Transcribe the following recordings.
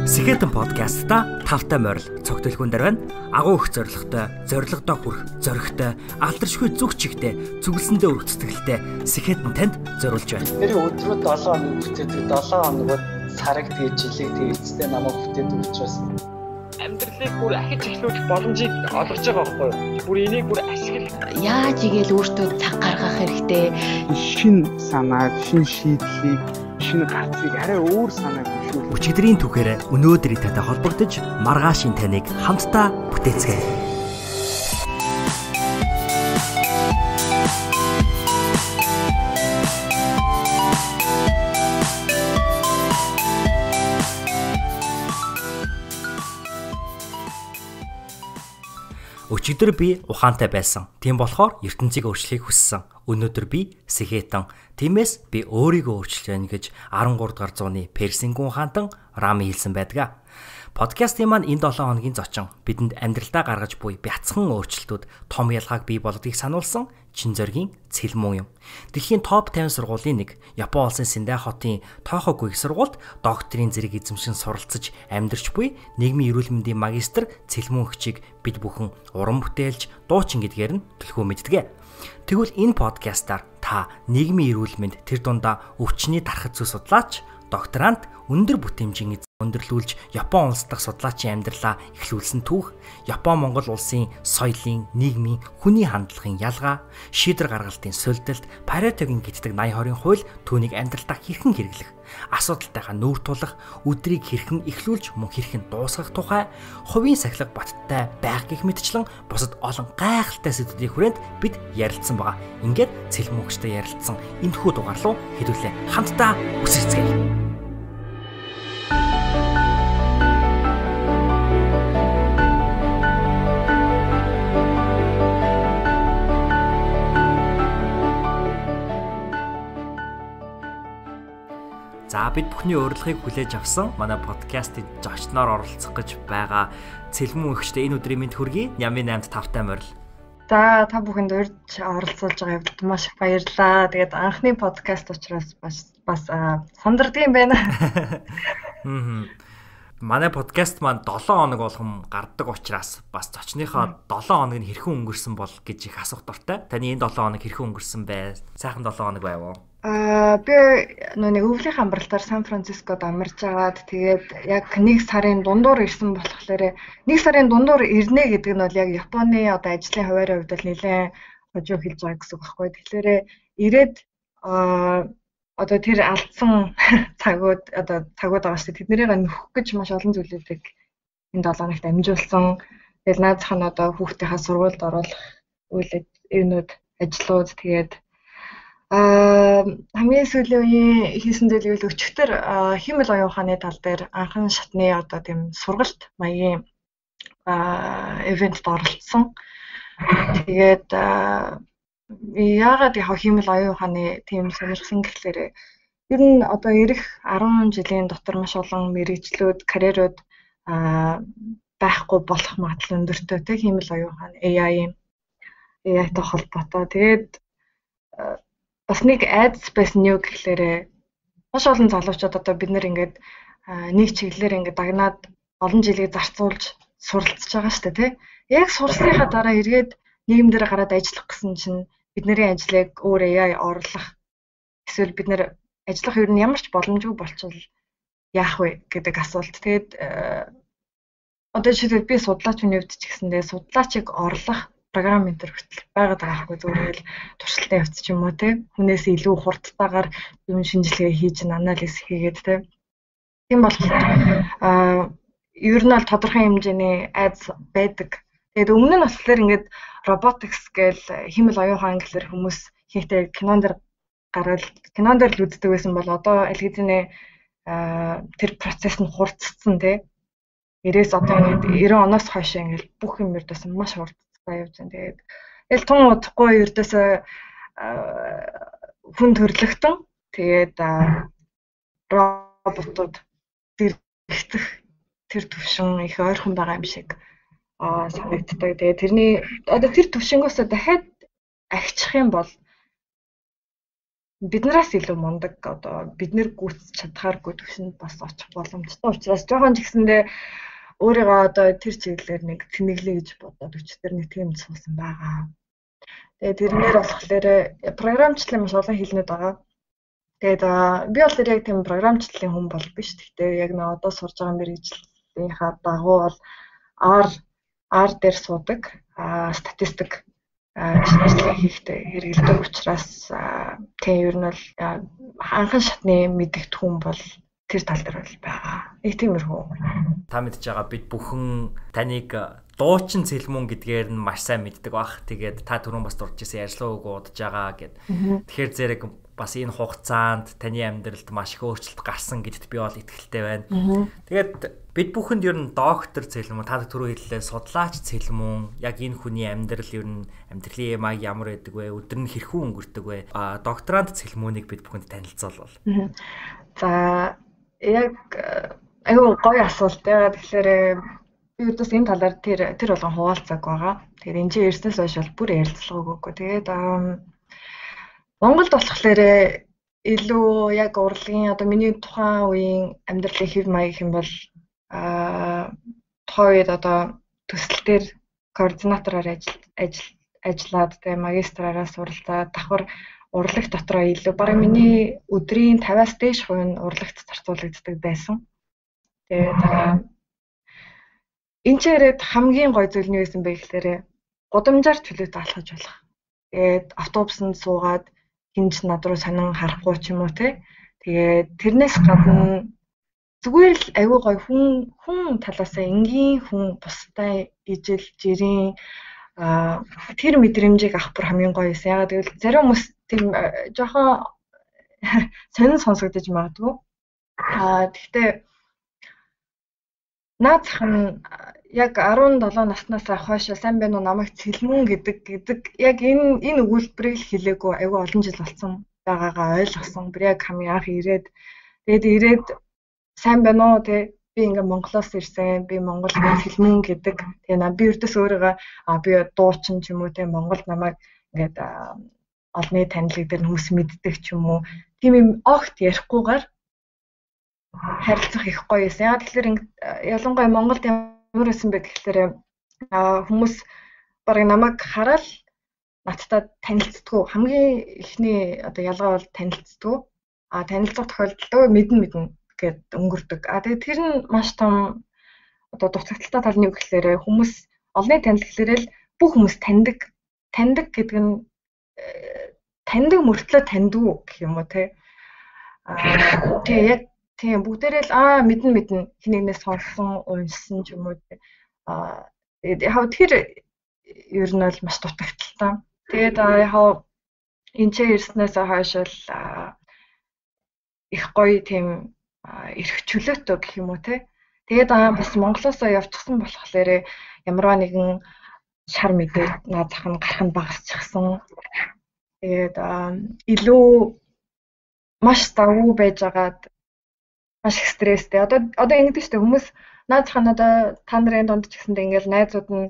Сэхэтэн подкастта тавтай морил цогтөлхүүн дээр байна. Агуу их зоригтой, зоригдоо хүрэх, зоригтой, алдаршгүй зүг чигтэй, зүгэлсэндээ өргөх сэтгэлтэй Сэхэтэн танд зориулж байна. Тэр өдрүүд 7 хоног бүтээдэг, 7 хоногод сараг тэгээ жилиг тэгээ эцэстээ намайг бүтээдэг учраас амьдралыг бүр ахиж эхлүүлэх боломжийг олгож байгаа байхгүй юу? Бүр энийг бүр ашиглах. Яаж игээл өөртөө цаг гаргах хэрэгтэй. Шин санааг, шин шийдлийг, шин гарцыг арай өөр санааг хөшөөлөх. Өчигдрийн түүхээр өнөөдрийн тантай холбогдож маргаашийн таныг хамтдаа бүтээцгээе. Өчигдөр би ухаантай байсан. Тийм болохоор ертөнцийг өөрчлөхийг хүссэн. Өнөөдөр би Сэхэтэн. Тиймээс би өөрийгөө өөрчилж байна гэж 13 дугаар зууны Персийн гүн хаантан Рами хэлсэн байдаг. Подкастын маань энэ 7 хоногийн зочин бидэнд амьдралдаа гаргаж буй бяцхан өөрчлөлтүүд том ялгааг бий болгодгийг сануулсан чин зоригийн цэлмөн юм. Дэлхийн топ 50 сургуулийн нэг Япон улсын Синдай хотын Тохокү их сургуульд докторийн зэрэг эзэмшин суралцж амьдарч буй нийгмийн эрүүл мэндийн магистр цэлмөн эгчийг бид бүхэн уран бүтээлч, дуучин гэдгээр нь төлхөө мэддэг. Тэгвэл энэ подкастаар та нийгмийн эрүүл мэнд тэр дундаа өвчний дарахт зүй судлаач, докторант өндөр бүтээмжийн өндөрлүүлж Япон улс дахь судлаачийн амьдралаа эхлүүлсэн түүх, Япон-Монгол улсын соёлын, нийгмийн, хүний хандлагын ялгаа, шийдвэр гаргалтын сөлдөлт, Паретогийн гитдэг 80-20-ын хууль түүнийг амьдралдаа хэрхэн хэрэглэх, асуудалтайгаа нүүр тулах, өдрийг хэрхэн эхлүүлж мөн хэрхэн дуусгах тухай, хувийн сахилга баттай байх гэх мэтчлэн бусад олон гайхалтай сэдвүүдийн хүрээнд бид ярилцсан байгаа. Ингээд цэлмөгчтэй ярилцсан энэхүү дугаар руу хэдүүлээ хамтдаа үсэрцгээе. За бид бүхний урилгыг хүлээж авсан манай подкастын зочноор оролцох гэж байгаа цэлмэн эгчтэй энэ өдрийн мэнд хүргэе. Ямын 8-д тавтай морил. За та бүхэнд урьж оролцуулж байгаа явдалд маш их баярлалаа. Тэгээд анхны подкаст учраас бас сандардаг юм байна. Манай подкаст маань 7 хоног болгон гардаг учраас бас зочныхоо 7 хоног нь хэрхэн өнгөрсөн бол гэж их асуух дуртай. Таны энэ 7 хоног хэрхэн өнгөрсөн бэ? Сайхан 7 хоног байв уу? Би нэг өвлийн хамралтаар Сан Францискод амарч агаад тэгээд яг 1 сарын дундуур ирсэн болохоор 1 сарын дундуур ирнэ гэдэг нь бол яг Японы одоо ажлын хуваарийн хувьд л нэлээд хожуу хэлж байгаа гэсэн үг байхгүй. Тэгэхээр ирээд одоо тэр алдсан цагууд байгаа шүү дээ. Тэднэрийг нөхөх гэж маш олон зүйлүүдийг энэ 7 хоногт амжуулсан. Тэгэл наазах нь одоо хүүхдийнхаа сургуульд оруулах үйл юмнууд, ажлууд тэгээд хамгийн сүүлийн үеийн хийсэн зүйлүүд өчигдөр химэл оюун ухааны тал дээр анхан шатны одоо тийм сургалт маягийн ивентэд оролцсон. Тэгээд яагаад яг химэл оюун ухааны тийм сонирхсан гэхлээр ер нь одоо ирэх 10 жилийн дотор маш олон мэргэжлүүд, карьерууд байхгүй болох магадлал өндөртэй тийм химэл оюун ухааны AI-тай холбоотой. Тэгээд бас нэг айдас байсан юу гэхлээр маш олон залуучууд одоо бид нэр ингээд нэг чиглэлээр ингээд дагнаад олон жилийг зарцуулж суралцж байгаа шүү дээ, тий. Яг сурсныхаа дараа эргээд нийгэм дээр гараад ажиллах гэсэн чинь бидний ажлыг өөр AI орлох эсвэл бид нэр ажиллах ер нь ямар ч боломжгүй болчихвол яах вэ гэдэг асуулт. Тэгээд одоо жишээлбэл би судлаач хүний хувьд ч гэсэндээ судлаачийг орлох програм энэ төр хөтөл байгаад байгаа хгүй зүгээр л туршилтын явц ч юм уу те хүнээс илүү хурдтайгаар юм шинжилгээ хийж анализ хийгээд те тийм болохоор ер нь бол тодорхой хэмжээний айдас байдаг. Тэгээд өмнө нь болохоор ингээд robotics гээл химэл оюун ухаан гэхэлэр хүмүүс ихэнхдээ кинон дээр л үздэг байсан бол одоо аль хэдийн тэр процесс нь хурцсан те 90-с одоо ингээд 90 оноос хойш ингээд бүх юм ердөөс маш хурд явж байна. Тэгээд эл тун удахгүй ердөөсөө хүн төрлөختөн тэгээд роботууд дэрэгдэх тэр төвшин их ойрхон байгаа юм шиг санагддаг. Тэгээд тэрний одоо тэр төвшингөөс дахиад агчих юм бол биднээс илүү мундаг одоо бид нэр гүйцэж чадхааргүй төвшөнд бас очих боломжтой учраас жоохон ч гэсэндээ өөрийгөө одоо тэр чиглэлээр нэг тэмэглэе гэж бодоод өчтөр нэг тийм суусан байгаа. Тэгээд тэрнээр болохоор програмчлалын маш олон хэлнүүд байгаа. Тэгээд би бол яг тийм програмчлалын хүн бол биш. Гэхдээ яг нэг одоо сурж байгаа мэргэжлийнхаа дагуу бол R дээр суудаг, статистик ажил хийхдээ хэрэгэлдэг учраас тийм ер нь бол анхан шатны мэдэгдэх хүн бол тэр тал дээр бол байгаа. Нэг тиймэрхүү. Та мэдж байгаа бид бүхэн таныг дуучин цэлмүн гэдгээр нь маш сайн мэддэг бах. Тэгээд та түрүүн бас дурж ирсэн ярьслууг удаж байгаа гэд. Тэгэхээр зэрэг бас энэ хугацаанд таны амьдралд маш их өөрчлөлт гарсан гэдэгт би бол итгэлтэй байна. Тэгээд бид бүхэнд ер нь доктор цэлмүн, та түрүү хэллээ судлаач цэлмүн, яг энэ хүний амьдрал ер нь амьдралын маяг ямар байдаг вэ? Өдөр нь хэрхэн өнгөрдөг вэ? Докторант цэлмүнийг бид бүхэнд танилцуулбал. За яг аюу гоё асуулт. Тэгэхээр би өдөөс энэ талаар тэр болгон хуваалцаг байгаа. Тэгээд энэ чинь эрснээс хойш бол бүр ярилцлагаагүй. Тэгээд Монголд болохоор илүү яг урлагийн одоо миний тухайн үеийн амьдралын хэв маяг юм бол тухайн үед одоо төсөл дээр координатороор ажиллаад тэгээ магистраараа суралцаад давхар урлаг дотроо илүү бараг миний өдрийн 50-аас дээш хувь нь урлагт зарцуулагддаг байсан. Тэгээд энэ ч яриад хамгийн гой зүйл нь юу байсан бэ гэхээр гудамжаар чөлөөтэй алхаж болох. Тэгээд автобусанд суугаад хинж над руу сонин харахгүй ч юм уу те. Тэгээд тэрнээс гадна зүгээр л аюу гой хүн талаасаа энгийн хүн бустай ижил жирийн тэр мэдрэмжийг авах бүр хамгийн гоё байсан. Ягаад гэвэл зарим хүмүүс тийм жоохон сонин сонсогдож магадгүй. Гэхдээ наад зах нь яг 17 наснаас хойш сайн байна уу намайг цэлмүн гэдэг яг энэ өгүүлбэрийг хэлээгүй аюу олон жил болсон байгаагаа ойлгосон. Би яг хамгийн анх ирээд сайн байна уу те би ингээ Монголоос ирсэн. Би Монгол цэлмүн гэдэг. Тэгээ би өртөөс өөрийгөө би дуучин ч юм уу те Монголд намайг ингээд олны танилаг дээр хүмүүс мэддэг ч юм уу. Тийм юм огт ярихгүйгээр харилцах их гоё байсан. Яа тэгэхээр ялангуяа Монголд ямар байсан бэ гэхээр хүмүүс барыг намайг хараад надтай танилцдаггүй. Хамгийн ихний одоо ялгаа бол танилцдаггүй. Танилцах тохиолдолд мэднэ гэд өнгөрдөг. Тэгээд тэр нь маш том одоо дутагдaltaй тал нь юу гэхээр хүмүүс олны танил гэхээр л бүх хүмүүс таньдаг гэдэг нь таньдаг мөртлөө таньдгүй гэх юм уу те. Тэгээ яг тийм бүгдээрээ л мэднэ хинэгнээс сонссон, уншсан ч юм уу те. Яг тэр ер нь бол маш дутагдaltaй. Тэгээд яг энэ ч ирснээс хойш л их гоё тийм эрх чөлөөтэй гэх юм уу те. Тэгээд бас Монголоос явчихсан болохоор ямарваа нэгэн шар мэдээ наад зах нь гарах нь багасчихсан. Тэгээд илүү маш давуу байж байгаад маш их стресстэй. Одоо ингэдэж штэ хүмүүс наад зах нь одоо та нарын донд ч гэсэндээ ингээл найзууд нь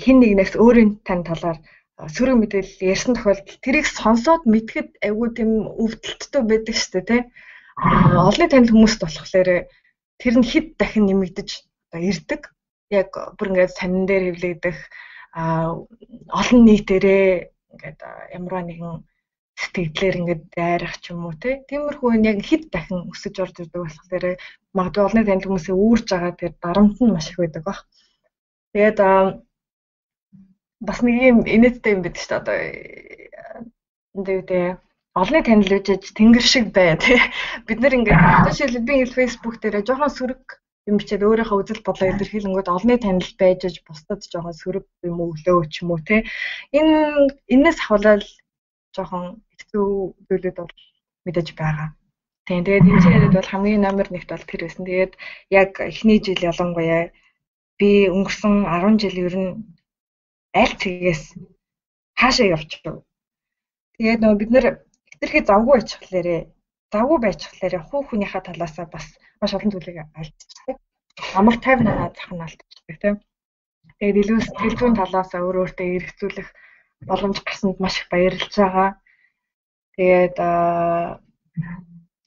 хин нэгнээс өөрийн тань талаар сөрөг мэдээлэл ярьсан тохиолдолд тэрийг сонсоод мэдхэд айгүй тийм өвдөлттэй байдаг штэ те. Олны танил хүмүүст болохоор тэр нь хэд дахин нэмэгдэж ирдэг. Яг бүр ингээд сонин дээр хөвлөгдөх олон нийтээрээ ингээд ямарваа нэгэн сэтгэлээр ингээд дайрах ч юм уу те. Тиймэрхүү яг хэд дахин өсөж орж ирдэг болохоор магадгүй олны танил хүмүүсээ үүрж байгаа тэр дарамт нь маш их байдаг баг. Тэгээд бас нэг юм инээдтэй юм байдаг шүү дээ. Одоо олны танил үжиж тэнгэр шиг бай тий. Бид нэр ингээд жишээлбэл би Facebook дээр жоохон сөрөг юм бичээд өөрийнхөө үзэл бодлоо илэрхийлэнгүүд олны танил байж бусдад жоохон сөрөг юм өглөө ч юм уу тий. Энээс ахвалал жоохон хэцүү зүйлүүд бол мэдээж байгаа. Тэгээд энэ чигээр бол хамгийн номер 1-т бол тэр байсан. Тэгээд яг эхний жил ялангуяа би өнгөрсөн 10 жил ер нь аль цэгээс хаашаа явчихв. Тэгээд нөгөө бид нэр хэтэрхий завгүй байчихлаарэ хүүхнийхээ талаасаа бас маш олон зүйлийг алдчихдаг. Амар тайвнаа зах нь алдчихдаг тийм. Тэгээд илүү сэтгэл зүйн талаасаа өөртөө эргэцүүлэх боломж гарсанд маш их баярлж байгаа. Тэгээд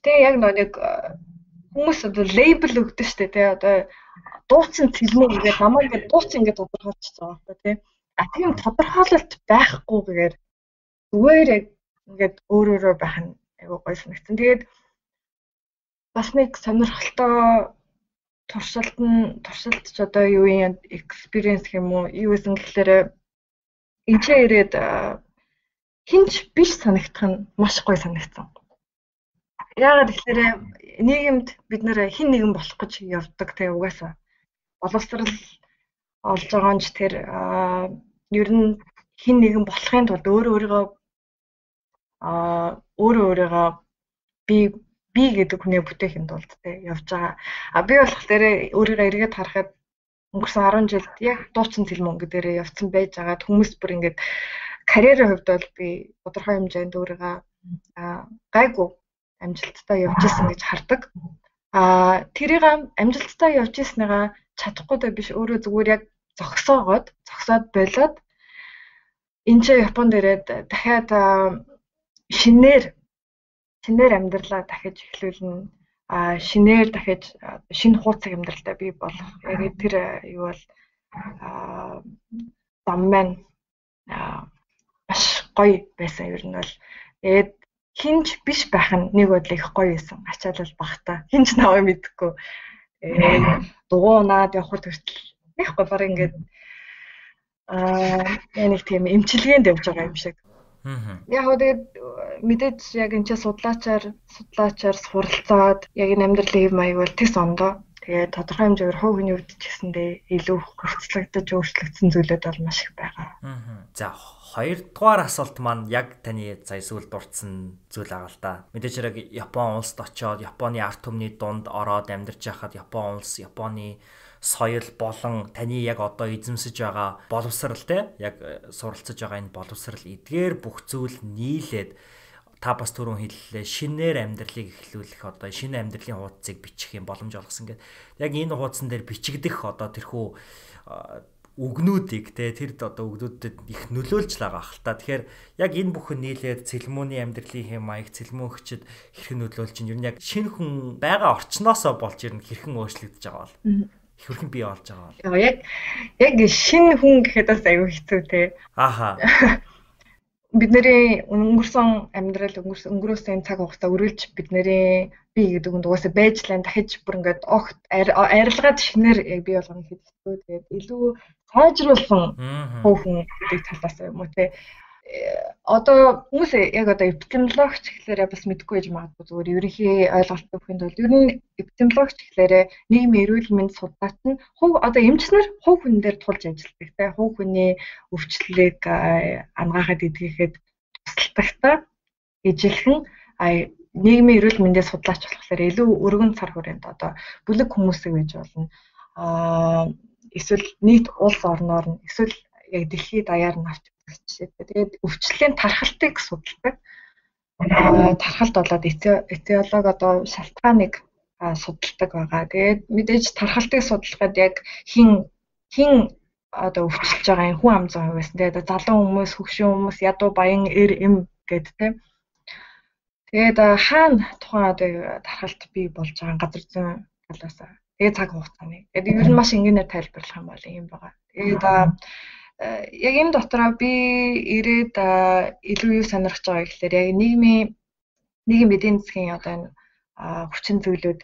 тэгээ яг нэг хүмүүс одоо лейбл өгдөө штэ тий одоо дуучин цэлмүү гэдэг намайг ингээд дуучин ингээд тодорхойлчихж байгаа байхгүй тий. Тийм тодорхойлолт байхгүйгээр зүгээр ингээд өөрөөрөө байх нь айгүй гоё санагдсан. Тэгээд бас нэг сонирхолтой туршилт ч одоо юу юм experience гэх юм уу юу гэсэн гэхээр энчээ ирээд хинч биш санагдах нь маш гоё санагдсан. Яагаад гэхээр нийгэмд бид нэр хин нэгэн болох гэж явдаг тэгээ угаасаа боловсрал олж байгаа нь ч тэр ер нь хин нэгэн болохын тулд өөрөө өөрийгөө би гэдэг хүнээ бүтээхин тулд тэ явж байгаа. Би болох дээр өөрийгөө эргээд харахад өнгөрсөн 10 жилд яг дуучин цэлмөн гэдээрээ явцсан байж байгаа хүмүүс бүр ингээд карьерийн хувьд бол би тодорхой хэмжээнд өөрийгөө гайгүй амжилттай явж исэн гэж хардаг. Тэрийг амжилттай явж исэнийга чадахгүй дэ биш өөрөө зүгээр яг зогсоод болоод энэ ч Японд ирээд дахиад шинээр амьдралаа дахиж эхлүүлнэ. Шинээр дахиж шинэ хууцыг амьдралдаа бий болох. Яг тэр юу бол зам маань маш гоё байсан ер нь бол. Тэгээд хинж биш байх нь нэг бодлоо их гоё байсан. Ачаалал багтаа. Хинж наваа мэдхгүй. Дугуунаад явхад хүртэл их гоё баг ингээд нэг тийм эмчилгээнд явж байгаа юм шиг. Яг тэгээд мэдээж яг энэ судлаачаар суралцаад яг энэ амьдралын хэв маяг бол тэс ондоо. Тэгээд тодорхой хэмжээгээр хувь хүний хувьд ч гэсэндээ илүү хурцлагдаж өөрчлөгдсөн зүйлүүд бол маш их байгаа. За хоёрдугаар асуулт маань яг таны сая сүүл дурдсан зүйл байгаа л да. Мэдээж яг Япон улсд очоод Японы ард түмний дунд ороод амьдарч байхад Япон улс, Японы соёл болон таны яг одоо эзэмсэж байгаа боловсрал те яг суралцж байгаа энэ боловсрал эдгээр бүх зүйл нийлээд та бас түрүүн хэллээ шинээр амьдралыг эхлүүлэх одоо шинэ амьдралын хуудсыг бичих юм боломж олгосон гэдэг. Яг энэ хуудсан дээр бичигдэх одоо тэрхүү үгнүүдийг те тэр одоо үгнүүдэд их нөлөөлж байгаа хэл та. Тэгэхээр яг энэ бүхэн нийлээд цэлмөөний амьдралын хэм маяг цэлмөөгчд хэрхэн нөлөөлж чинь ер нь яг шинэ хүн байгаа орчноосоо болж ер нь хэрхэн өөрчлөгдөж байгаа бол хэрхэн бий болж байгаа бол яг шинэ хүн гэхэд бас аюу хэцүү те. Бидний өнгөрсөн амьдрал өнгөрөөсөн цаг хугацаа үргэлж бидний бий гэдэг нь угаасаа байж лэн дахиж бүр ингээд огт арилгаад шинээр яг бий болгоно хэвчээ. Тэгээд илүү сайжруулсан хүн гэдэг талаас юм уу те. Одоо хүмүүс яг одоо эпидемиологч гэхлээрээ бас мэдгүй байж магадгүй зүгээр ерөнхий ойлголт өгөхийн тулд ер нь эпидемиологч гэхлээрээ нийгмийн эрүүл мэнд судлаач нь одоо эмчнэр хувь хүн дээр тулж ажилладаг те хувь хүний өвчлөлийг ангаахад эдгэхэд тусалдагтаа ижилхэн нийгмийн эрүүл мэндийн судлаач болохоор илүү өргөн цар хүрээнд одоо бүлэг хүмүүсийг байж болно эсвэл нийт улс орноор нь эсвэл яг дэлхийд даяар нь авч тэгээд өвчлөлийн тархалтыг судалдаг. Тархалт болоод этиолог одоо шалтгааныг судалдаг байгаа. Тэгээд мэдээж тархалтыг судлахад яг хин одоо өвчлөж байгаа энэ хүн ам зан хувьс тэгээд залуу хүмүүс, хөгшин хүмүүс, ядуу баян эм гэдэг тийм. Тэгээд хаана тухайн одоо тархалт бий болж байгаа газар зүйн талаас тэгээд цаг хугацааны. Тэгээд ер нь маш энгийнээр тайлбарлах юм бол юм байгаа. Тэгээд яг энэ дотроо би ирээд илүү юу сонирхож байгаа гэхээр яг нийгмийн эдийн засгийн одоо энэ хүчин зүйлүүд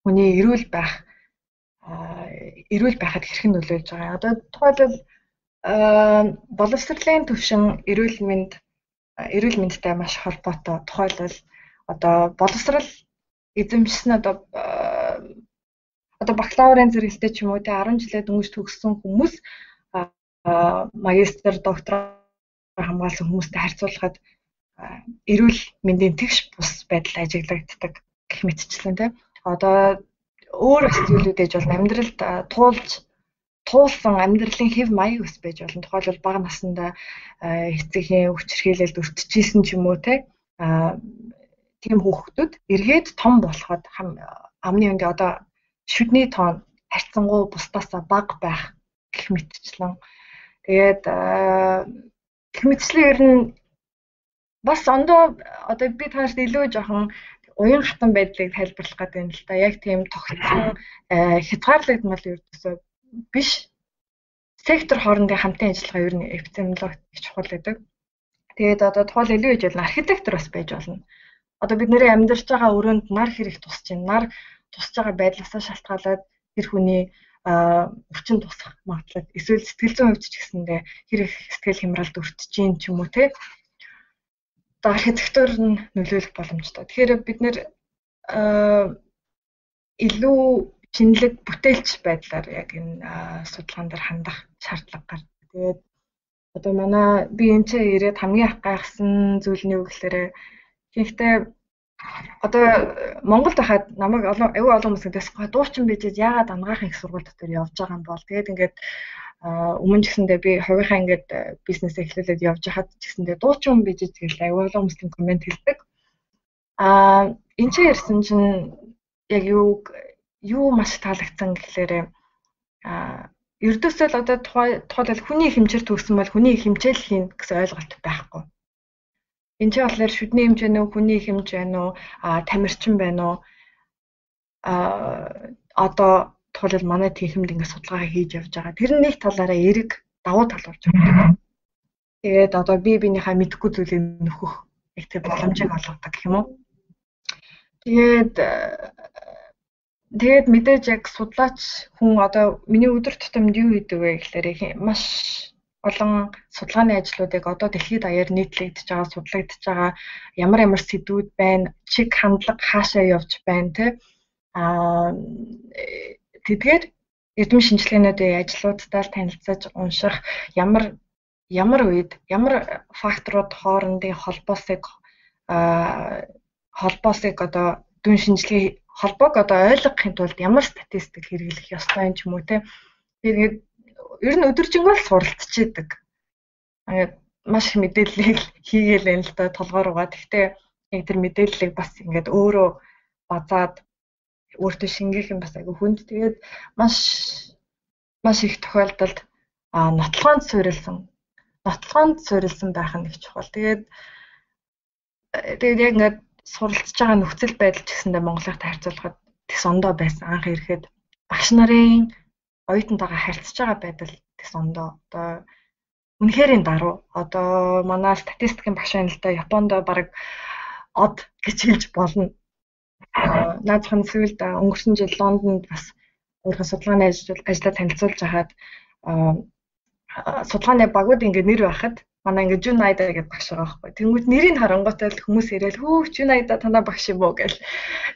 хүний эрүүл байхад хэрхэн нөлөөлж байгаа. Одоо тухайлбал боловсролын төвшин эрүүл мэндтэй маш холбоотой. Тухайлбал одоо боловсрал эзэмшсэн одоо бакалаврын зэрэгэлтэй ч юм уу те 10 жилээ дөнгөж төгссөн хүмүүс магистр, доктор хамгаалсан хүмүүстэй харьцуулахад эрүүл мэндийн тэгш бус байдал ажиглагддаг гэх мэтчлэн тийм. Одоо өөр зүйлүүд ээж бол амьдралд туулсан амьдралын хэв маяг ус байж болно. Тухайлбал бага наснда эцгийн хүчирхийлэлд өртөжсэн ч юм уу тийм хүүхдүүд эргээд том болоход амны үндэ одоо шүдний тоон харьцангуй бусдаасаа бага байх гэх мэтчлэн тэгээд гэх мэтчлэн ер нь бас ондоо одоо би таашд илүү жоохон уян хатан байдлыг тайлбарлах гэдэг юм л да. Яг тийм тогтсон хязгаарлагдмал ердөөсөө биш. Сектор хоорондын хамтын ажиллагаа ер нь эпидемиологи чухал гэдэг. Тэгээд одоо тухайл илүү гэж болно. Архитектор бас байж болно. Одоо бид нэрээ амьдарч байгаа өрөөнд нар хэрэг тусч байна. Нар тусч байгаа байдлаасаа шалтгаалаад тэр хүний өвчин тусах магадлал эсвэл сэтгэл зүйн хувьд ч гэсэндээ хэрэг сэтгэл хямралд өртөж гин ч юм уу те. Одоо архитектур нь нөлөөлөх боломжтой. Тэгэхээр бид нэр илүү шинэлэг бүтээлч байдлаар яг энэ судалгаан дээр хандах шаардлага гардаг. Тэгээд одоо манай би энэ ч ирээд хамгийн их гайхсан зүйл нь юу гэхээр ихэнхдээ одоо Монголд байхад намайг аюу олон хүмүүс дэсгүй дуучин бижиж яагаад ангаахын их сургууль дотор явж байгаа юм бол тэгээд ингээд өмнө ч гэсэндээ би хувийнхаа ингээд бизнес эхлүүлээд явж хаад ч гэсэндээ дуучин бижиж тэгэл аюу олон хүмүүс комент хэлдэг. Энэ ч ярьсан чинь яг юу маш таалагдсан гэхээр ердөөсөө л одоо тухайлбал хүний хэмжээр төгсөн бол хүний хэмжээл хийн гэсэн ойлголт байхгүй. Энд чинь болохоор шүдний хэмжээ нөө хүний хэмжээ нөө тамирчин байна уу? Одоо тухайлбал манай техникт ингээд судалгаа хийж явж байгаа. Тэр нэг талаараа эрэг давуу тал болж байгаа. Тэгээд одоо биенийхээ мэдхгүй зүйлийг нөхөх яг тэр боломжийг олгодог гэх юм уу? Тэгээд мэдээж яг судлаач хүн одоо миний өдөр тутамд юу хийдэг вэ гэхээр маш олон судалгааны ажлуудыг одоо дэлхийд даяар нийтлэгдэж байгаа, судлагдж байгаа ямар сэдвүүд байна, чиг хандлага хаашаа явж байна те. Тэдгээр эрдэм шинжилгээнүүдийн ажлуудтай танилцаж унших ямар үед ямар факторууд хоорондын холбоосыг одоо дүн шинжилгээ холбоог одоо ойлгохын тулд ямар статистик хэрэглэх ёстой юм ч юм уу те. Тэгээд ер нь өдөржингөө суралцчихдаг. Маш их мэдээллийг хийгээл байна л да толгоор угаад. Гэхдээ яг тэр мэдээллийг бас ингээд өөрөө базаад өөртөө шингээх юм бас айгүй хүнд. Тэгээд маш их тохиолдолд нотлохоонд суурилсан байх нь их чухал. Тэгээд яг ингээд суралцж байгаа нөхцөл байдал ч гэсэндээ Монголынхтай харьцуулахад тэс ондоо байсан. Анх ирэхэд багш нарын оюутантайгаа харьцаж байгаа байдал тэс ондоо. Одоо үнэхэрийн даруй. Одоо манай статистикийн багш байна л да Японд баг од гэж хэлж болно. Наадхан сүүлд өнгөрсөн жил Лондонд бас өөрийнхөө судалгааны ажлаа танилцуулж хахад судалгааны багууд ингээд нэр байхад манай ингээд Junaiда гэдэг багш байгаа байхгүй. Тэнгүүд нэрийг харангуйтай л хүмүүс ирээл хөө Junaiда танаа багш юм уу гэл.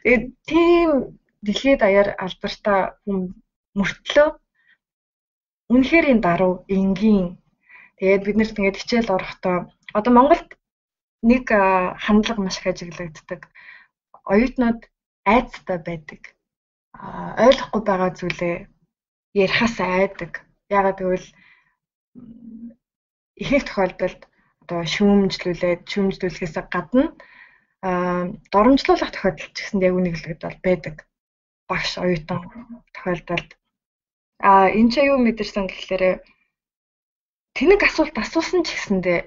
Тэгээд тийм дэлхийд даяар алдартай хүн мөртлөө үнэхэрийн даруй энгийн. Тэгээд бид нарт ингээд хичээл орохдоо одоо Монголд нэг хандлага маш их ажиглагддаг. Оюутнууд айцтай байдаг. Ойлгохгүй байгаа зүйлээ ярихаас айдаг. Яагаад гэвэл ихэнх тохиолдолд одоо шүүмжлүүлэхээс гадна доромжлуулах тохиолдол ч гэсэн яг үнэглэгд бол байдаг. Багш оюутан тохиолдолд энэ ч юу мэдэрсэн гэхээр тэнэг асуулт асуусан ч гэсэндээ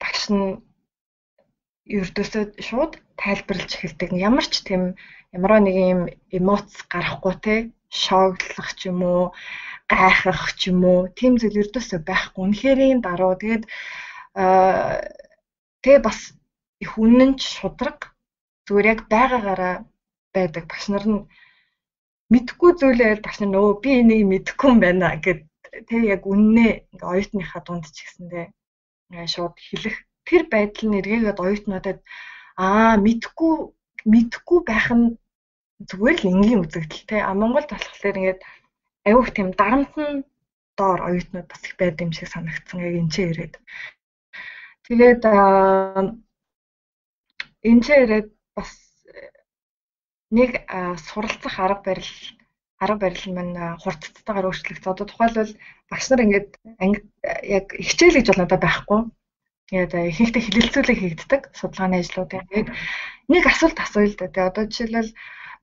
багш нь ердөөсөө шууд тайлбарлаж эхэлдэг. Ямар нэг юм эмоц гарахгүй те шоглох ч юм уу гайхах ч юм уу тийм зүйл ердөөсөө байхгүй. Үнэхэрийн даруй тэгээд бас их үнэн ч шудраг зүгээр яг байгаагаараа байдаг. Багш нар нь мэдхгүй зүйлээ багш нар нөө би энийг мэдэхгүй юм байна гэд тэг яг үннээ ингээ оюутныхаа дунд ч гэсэндээ шууд хэлэх тэр байдал нь эргээгээд оюутнуудад мэдхгүй байх нь зүгээр л энгийн үзэгдэл те. Монголд болохоор ингээд аюух тийм дарамтны доор оюутнууд бас их байд юм шиг санагдсан яг энэ ч ирээд. Тэгээд энэ ч ирээд бас нэг суралцах арга барил маань хурцтайгаар өөрчлөгдөж. Одоо тухайлбал багш нар ингээд яг хичээл гэж бол надад байхгүй. Тэгээд ихэнхдээ хэлэлцүүлэг хийгддэг судалгааны ажлуудын. Тэгээд нэг асуулт асууя л да. Тэгээд одоо жишээлбэл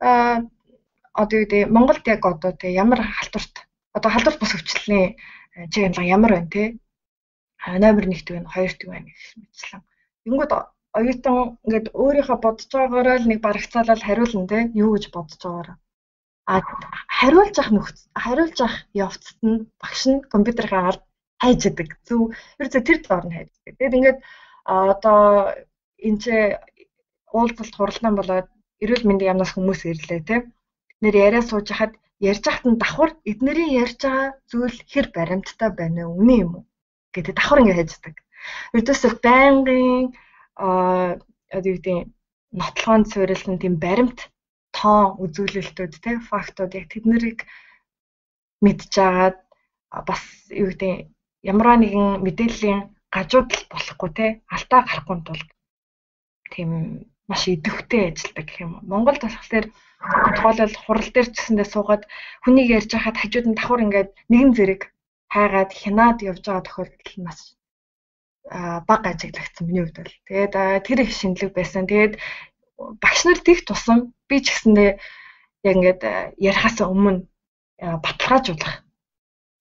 одоо юу гэдэг Монголд яг одоо тэг ямар халдварт бус өвчлөлийн чиглэл ямар байна те номер 1-т байна 2-т байна гэх мэтчлэн Тэнгүүд оюутан ингээд өөрийнхөө бодож байгаагаараа л нэг барагцаалал хариулна те юу гэж бодож байгаараа. Хариулж авах явцад нь багш нь компьютерын ард хайж идэг. Зөв ерөөсөө тэр талаар нь хайж идэг. Тэгээд ингээд одоо энэ ч уулзалт хурлаан болоод эрүүл мэндийн яамнаас хүмүүс ирлээ те. Нэр яриа сууж хахад ярьж хахад нь давхар эднэрийн ярьж байгаа зүйл хэр баримттай байна вэ? Үнэн юм уу? Гэдэг давхар ингээд хайждаг. Ердөөсөө байнгын одоо юу гэдэг нотлохонд суурилсан тийм баримт тоон үзүүлэлтүүд те фактууд яг тэднийг мэдж агаад бас юу гэдэг ямар нэгэн мэдээллийн гажуудал болохгүй те алдаа гарахгүй тулд тийм маш идэвхтэй ажилладаг гэх юм. Монголд болохоор тухайлбал хурал дээр ч гэсэндээ суугаад хүнийг ярьж хахад хажууд нь давхар ингээд нэгэн зэрэг хайгаад хянаад явж байгаа тохиолдол маш бага ажиглагдсан миний хувьд бол. Тэгээд тэр их шинэлэг байсан. Тэгээд багш нар тэгт тусам би ч гэсэндээ яг ингээд ярихаас өмнө баталгаажуулах.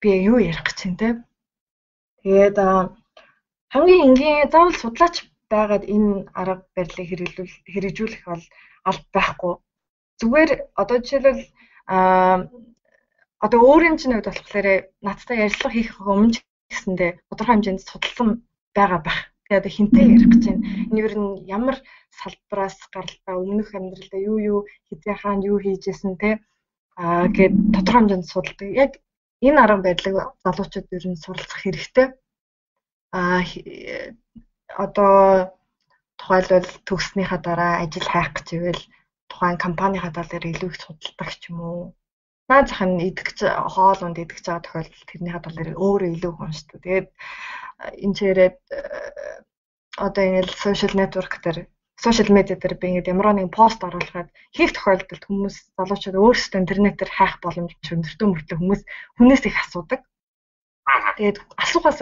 Би юу ярих гэж байна те. Тэгээд хамгийн энгийн заавал судлаач байгаад энэ арга барилыг хэрэгжүүлэх бол аль байхгүй. Зүгээр одоо жишээлбэл одоо өөрийн чинь хувьд болохоор надтай ярилцлага хийх өмнө гэсэндээ тодорхой хэмжээнд судалсан байгаа байх. Тэгээд одоо хинтээ ярих гэж байна. Энэ юу н ямар салбараас гаралтай өмнөх амьдралдаа юу хэзээ хаана юу хийжсэн те гээд тодорхой хэмжээнд судалдаг. Яг энэ арга барилыг залуучууд ер нь суралцах хэрэгтэй. Одоо тухайлбал төгснөхийн дараа ажил хайх гэж ивэл тухайн компанийн талаар илүү их судалдаг ч юм уу. Наад зах нь идэгч хоол унд идэгч байгаа тохиолдолд тэрний талаар өөрөө илүү уншдаг. Тэгээд энэ чирээд одоо ингээл сошиал нэтворк дээр сошиал медиа дээр би ингээд ямар нэгэн пост оруулахад хийх тохиолдолд хүмүүс залуучууд өөрсдөө интернетээр хайх боломж өндөртөө мөртлөө хүнээс их асуудаг. Тэгээд асуухаас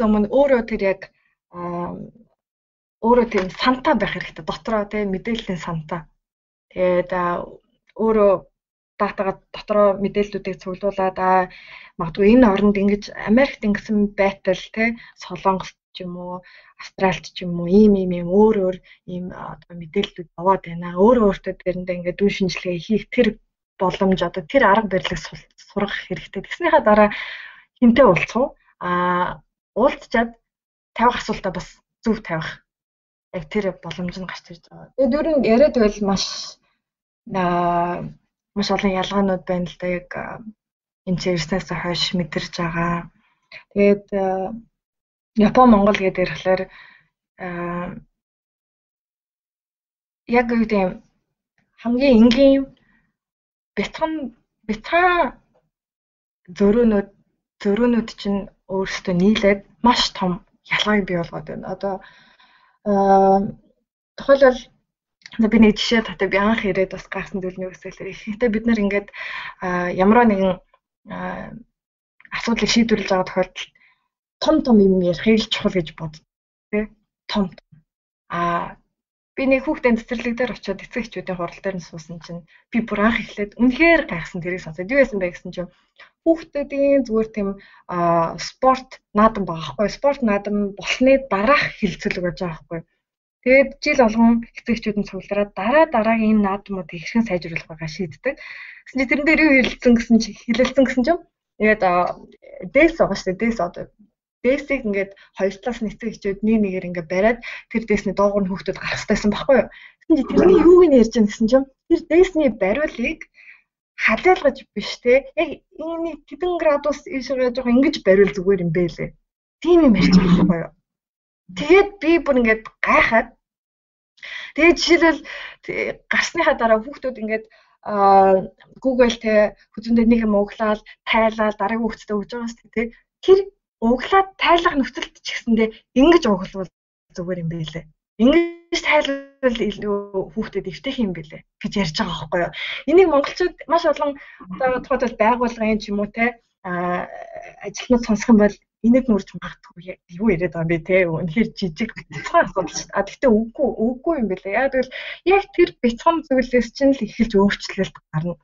өмнө өөрөө тэр яг өөрөө тийм сантаа байх хэрэгтэй. Дотроо тийм мэдээллийн сантаа. Тэгээд өөрөө датагаа дотроо мэдээллүүдийг цуглуулад магадгүй энэ оронд ингэж Америкт ингэсэн байтал тий Солонгост ч юм уу Австралид ч юм уу ийм өөр ийм одоо мэдээллүүд аваад байна. Өөртөө тэрэндээ ингээд үн шинжилгээ хийх тэр боломж одоо тэр арга барилыг сурах хэрэгтэй. Тэгснийхаа дараа хинтээ уулзах уулзчаад тавих асуултаа бас зөв тавих. Яг тэр боломж нь гарч ирж байгаа. Тэгээд ер нь яриад байвал маш олон ялгаанууд байна л да яг энэ чирснээс хойш мэдэрч байгаа. Тэгээд Япон Монгол гэдэг ирэхлээр яг юу гэм хамгийн энгийн бяцхан зөрөөнүүд чинь өөрсдөө нийлээд маш том ялгааг бий болгоод байна. Одоо тухайлбал би нэг жишээ татав би анх ирээд бас гайхсан зүйл нь юу гэвэл ихэнхдээ бид нар ингээд ямар нэгэн асуудлыг шийдвэрлэж байгаа тохиолдолд том юм ярихыг чухал гэж боддог тий том би нэг хүүхдийн цэцэрлэг дээр очиод эцэг эхчүүдийн хурал дээр нь суусан чинь би бүр анх эхлээд үнэхээр гайхсан тэрийг сонсоод юу байсан бэ гэсэн чинь хүүхдүүдийн зүгээр тийм спорт наадам байгаа байхгүй спорт наадам болсны дараах хилцүүлэг болж байгаа байхгүй. Тэгээд жил болгон эцэг эхчүүд нь цуглараад дараагийн энэ наадмуудыг хэрхэн сайжруулах байгааг шийддэг. Гэсэн чинь тэрэн дээр юу хэлэлцэн гэсэн чинь тэгээд дэс байгаа шүү дээ дэс одоо дэсийг ингээд хоёр талаас нь эцэг эхчүүд нэгээр ингээд бариад тэр дэсний доогуур нь хүүхдүүд гарах хэрэгтэйсэн баггүй юу. Гэсэн чинь тэрний юуг нь ярьж байгаа гэсэн чинь тэр дэсний бариулыг халиалгаж биш те яг энэ хэдэн градус ийшээ жоохон ингэж бариул зүгээр юм бэ лээ. Тийм юм ярьж байгаа байхгүй юу. Тэгээд би бүр ингээд гайхаад тэгээд жишээлбэл гарсныхаа дараа хүүхдүүд ингээд Google те хүзүүндээ нэг юм углаад тайлаад дараагийн хүүхдэд өгж байгаа шүү дээ тэр углаад тайлах нөхцөлд ч гэсэндээ ингэж углавал зүгээр юм байлээ. Ингэж тайлбал илүү хүүхдэд эвтэх юм байлээ гэж ярьж байгаа байхгүй юу. Энийг монголчууд маш олон одоо тухайлбал байгууллагын ч юм уу те ажилтнууд сонсох юм бол энийг нүрж магадгүй юу яриад байгаа юм бэ те үнэхээр жижиг бяцхан асуудал шүү дээ. Гэхдээ үгүй юм байлээ. Яг тэгвэл яг тэр бяцхан зүйлээс чинь л эхэлж өөрчлөлт гарна.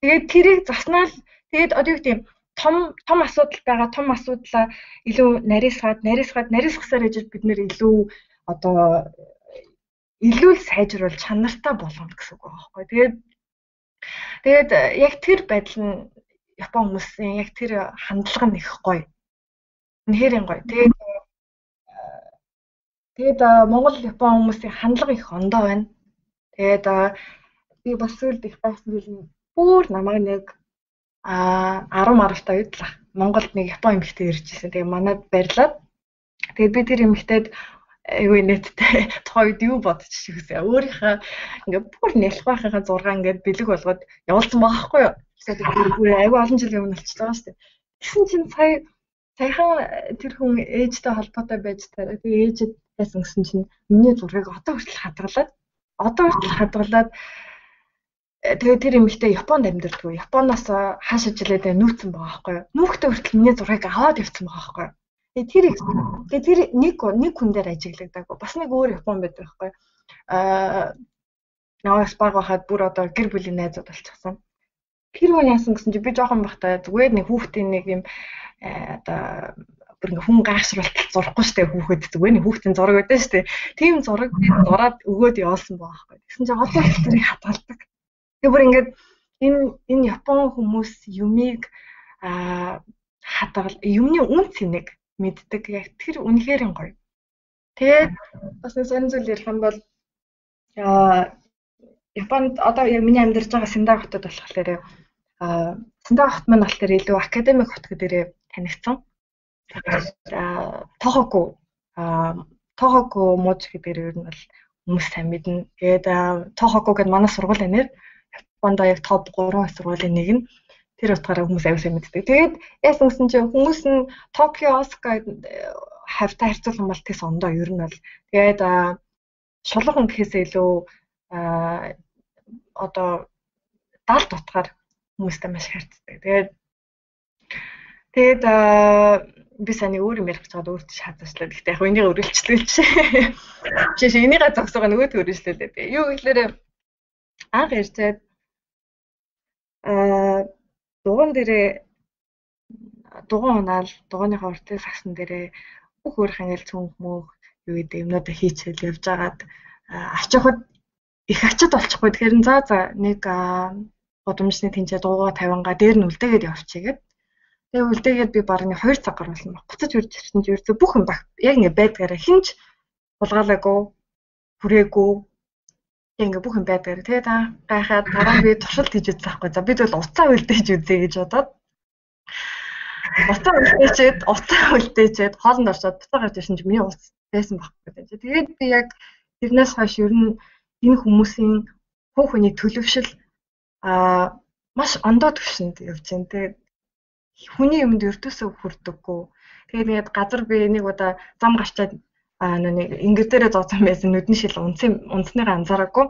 Тэгээд тэрийг заснаа л тэгээд одоо юу гэдэг юм том асуудал байгаа. Том асуудлаа илүү нарийсгасаар ээж бид нэр илүү одоо илүү л сайжруулж чанартай болгоно гэсэн үг байгаа байхгүй. Тэгээд яг тэр байдал нь Япон хүмүүсийн яг тэр хандлага нь их гоё. Үнэхээр гоё. Тэгээд Монгол Япон хүмүүсийн хандлага их ондоо байна. Тэгээд би бас сүүлд их байсан зүйл бүр намайг нэг 10 марвтай үед л Монголд нэг Япон эмэгтэй ирж ирсэн. Тэгээд манад барьлаад тэгээд би тэр эмэгтэйд айгүй нэттэй тухайн үед юу бодож шигсэн. Өөрийнхөө ингээд бүр нялх байхынхаа зургаа ингээд бэлэг болгоод явуулсан байгаа байхгүй юу? Тэгээд бүр айгүй олон жилийн өмнө болчихлоо шүү дээ. Тэгсэн чинь саяхан тэр хүн ээжтэй холбоотой байж тараа. Тэгээд ээжэд байсан гэсэн чинь миний зургийг одоо хүртэл хадгалаад тэгээд тэр эмэгтэй Японд амьдардаг. Японоос хаашаа жилээд нүүцсэн байгаа байхгүй юу? Нүүхтэй хүртэл миний зургийг аваад явсан байгаа байхгүй юу? Тэгээд тэр нэг хүн дээр ажиглагдаагүй. Бас нэг өөр Япон байдаг байхгүй юу? Наваас баг байхад бүр одоо гэр бүлийн найзууд болчихсон. Тэр хүн яасан гэсэн чи би жоохон бахтай зүгээр нэг хүүхдийн нэг юм одоо бүр ингээ хүн гайхшруултал зурхгүй штэ хүүхэд зүгээр нэг хүүхдийн зураг байдаг штэ. Тийм зураг би зураад өгөөд явуулсан байгаа байхгүй. Тэгсэн чи одоо тэрийг хадгалдаг. Тэгээ бүр ингээд энэ Япон хүмүүс юмыг хадгал юмны үн цэнийг мэддэг. Яг тэр үнэхээр гоё. Тэгээд бас нэг сонир зүйл ярих юм бол Японд одоо яг миний амьдарч байгаа Синдай хотод болохоор Синдай хот маань болохоор илүү академик хот гэдээрээ танигдсан. Тохоку мууч гэдгээр ер нь бол хүмүүс сайн мэднэ. Тэгээд Тохоку гэдэг манай сургуулийн нэр Японд яг топ 3 сургуулийн нэг нь. Тэр утгаараа хүмүүс аягүй сайн мэддэг. Тэгээд яасан гэсэн чинь хүмүүс нь Токио, Осака хавтаа харьцуулсан бол тэс ондоо ер нь бол тэгээд шулуун гэхээсээ илүү одоо далд утгаар хүмүүстэй маш харьцдаг. Тэгээд би саний өөр юм ярих гэж байгаа өөртөө шаардлагачлаа. Гэхдээ яг энийг өргөлчлүүлж жишээ энийг зогсоогоо нөгөөд өргөлчлүүлээ. Юу гэхээр анх ярьчаад дугуун дээрээ дугуун унаал дугууныхаа уртын сагсан дээрээ бүх өөрх ингээл цүнх мөх юу гэдэг юмнуудаа хийчихэл явж агаад авч явахад их ачаад болчихгүй. Тэгэхээр нэг годомжны тэнцээ дуугаа 50-га дээр нь үлдээгээд явчихъя гэд. Тэгээ үлдээгээд би барны 2 цаг гарвалсан баг. Буцаж үрж ирсэн чинь ерөөсө бүх юм баг. Яг ингэ байдгаараа хинч булгаалаагүй, хүрээгүй. Ингээ бүх юм байдгаараа. Тэгээд гайхаад дараа нь би туршилт хийж үзсэн байхгүй. За бид бол уцаа үлдээж үзье гэж бодоод уцаа үлдээчээд хоолнд орчоод буцаа гарч ирсэн чинь миний уц байсан байхгүй. Тэгээд би яг тэрнээс хойш ер нь энэ хүмүүсийн хүний төлөвшил маш ондоо төвшөнд явж байна. Тэгээд хүний юмд өртөөсөө хүрдэггүй. Тэгээд газар би нэг удаа зам гарчаад нэг ингэр дээрээ зооцсон байсан нүдний шил унцныгаа анзаараагүй.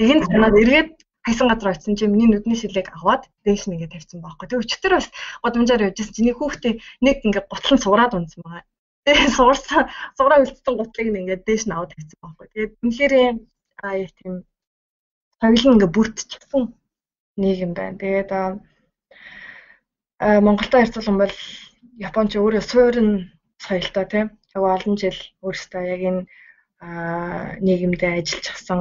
Энд санаад эргээд хайсан газар очисон чинь миний нүдний шилийг аваад дээш нэгээ тавьсан байхгүй. Тэгээд өчтөр бас годомжаар явжсэн чинь нэг хүүхдээ нэг ингээ готлон сураад унсан байгаа. Тэгээд суураа үлдсэн готлыг ингээ дээш нь аваад тавьсан байхгүй. Тэгээд үнэхээр тийм соёл ингээ бүрдчихсэн нийгэм байна. Тэгээд Монголтой харьцуулсан бол Японч өөрөө суурин соёлтой тийм. Яг олон жил өөрсдөө яг энэ нийгэмдээ ажиллаж гисэн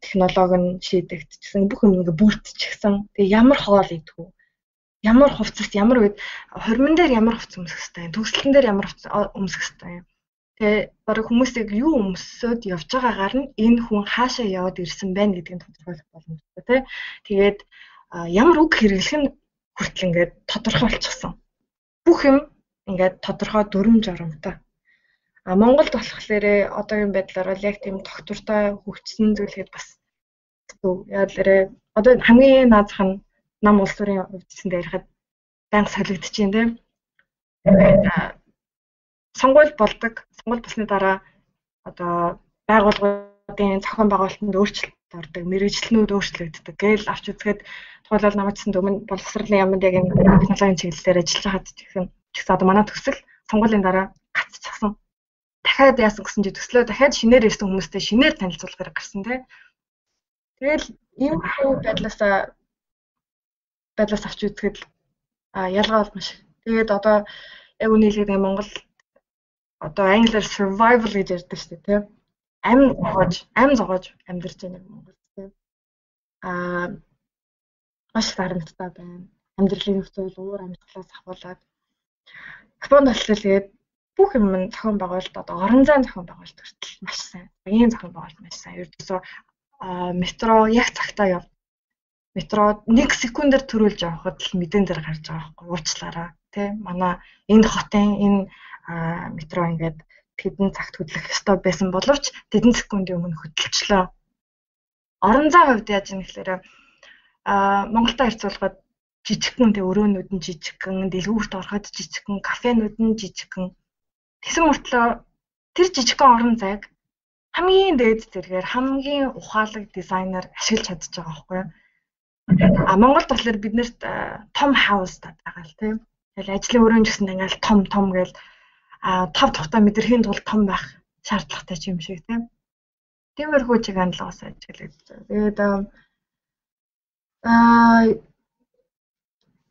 технологи нь шийдэгдчихсэн бүх юм ингээ бүрдчихсэн. Тэгээ ямар хоол идэх вэ? Ямар хувцас, ямар үед хормон дээр ямар хувцас өмсөх хэвтэй, төгсөлтөн дээр ямар хувцас өмсөх хэвтэй. Тэгээ бараг хүмүүсийг юу өмсөд явж байгаагаар нь энэ хүн хаашаа яваад ирсэн байна гэдгийг тодорхойлох боломжтой тийм. Тэгээд ямар үг хэрэглэх нь хүртэл ингээд тодорхой болчихсон. Бүх юм ингээд тодорхой дүрм журамтай. Монголд болохоор одоогийн байдлаар бол яг тийм доктортой хөгжсөн зүйлгээд бас яалаарэ одоо хамгийн наазах нь нам улс төрийн хөгжсөн дээр ярихад банк солигдчихээн тийм. Сонгуул болдог. Сонгуул болсны дараа одоо байгууллагуудын зохион байгуулалтанд өөрчлөлт ордог, мэргэжлэнүүд өөрчлөгддөг. Гээл авч үзэхэд тухайлбал намайгсан өмнө боловсролын яамд яг энэ технологийн чиглэлээр ажиллаж байхад ч гэсэн одоо манай төсөл сонгуулийн дараа гацчихсан. Дахиад яасан гэсэн чи төслөө дахиад шинээр ирсэн хүмүүстэй шинээр танилцуулах хэрэг гарсан тийм. Тэгэл ийм байдлаас авч үзэхэд ялгаа бол маш. Тэгээд одоо яг үнийг хэлээд Монгол одоо англиар survival гэж ярьдаг шүү дээ, тийм. Ам зогоож амьдарч байгаа Монгол, тийм. Маш харамттай байна. Амьдралын нөхцөл уур амьсгалаас ахуулаад Японд болохоор тэгээд бүх юм зохион байгуулалт одоо орон зайн зохион байгуулалт хүртэл маш сайн. Багийн зохион байгуулалт маш сайн. Ердөөсөө метро яг цагтаа яв. Метро 1 секундээр төрүүлж явахад л мэдэн дээр гарч байгаа байхгүй уучлаарай тий. Манай энэ хотын энэ метро ингээд тэдэн цагт хөдлөх ёстой байсан боловч тэдэн секундын өмнө хөдөлчлөө. Орон зайн хувьд яаж юм гэхээр Монголтой харьцуулахад жижигхэн тий өрөөнүүд нь жижигхэн, дэлгүүрт ороход жижигхэн, кафенүүд нь жижигхэн. Тэгсэн мөртлөө тэр жижигхэн орон зайг хамгийн дээд зэрэгээр хамгийн ухаалаг дизайнер ашиглаж чадчих байгаа байхгүй юу? Монголд болохоор биднэрт том хаус байгаа л тийм. Тэгэл ажлын өрөөнд гэсэн ингээл том гээл 5 тухтай мэдрэхийн тулд том байх шаардлагатай ч юм шиг тийм. Тиймэрхүү чиг хандлагаас ажиглаж.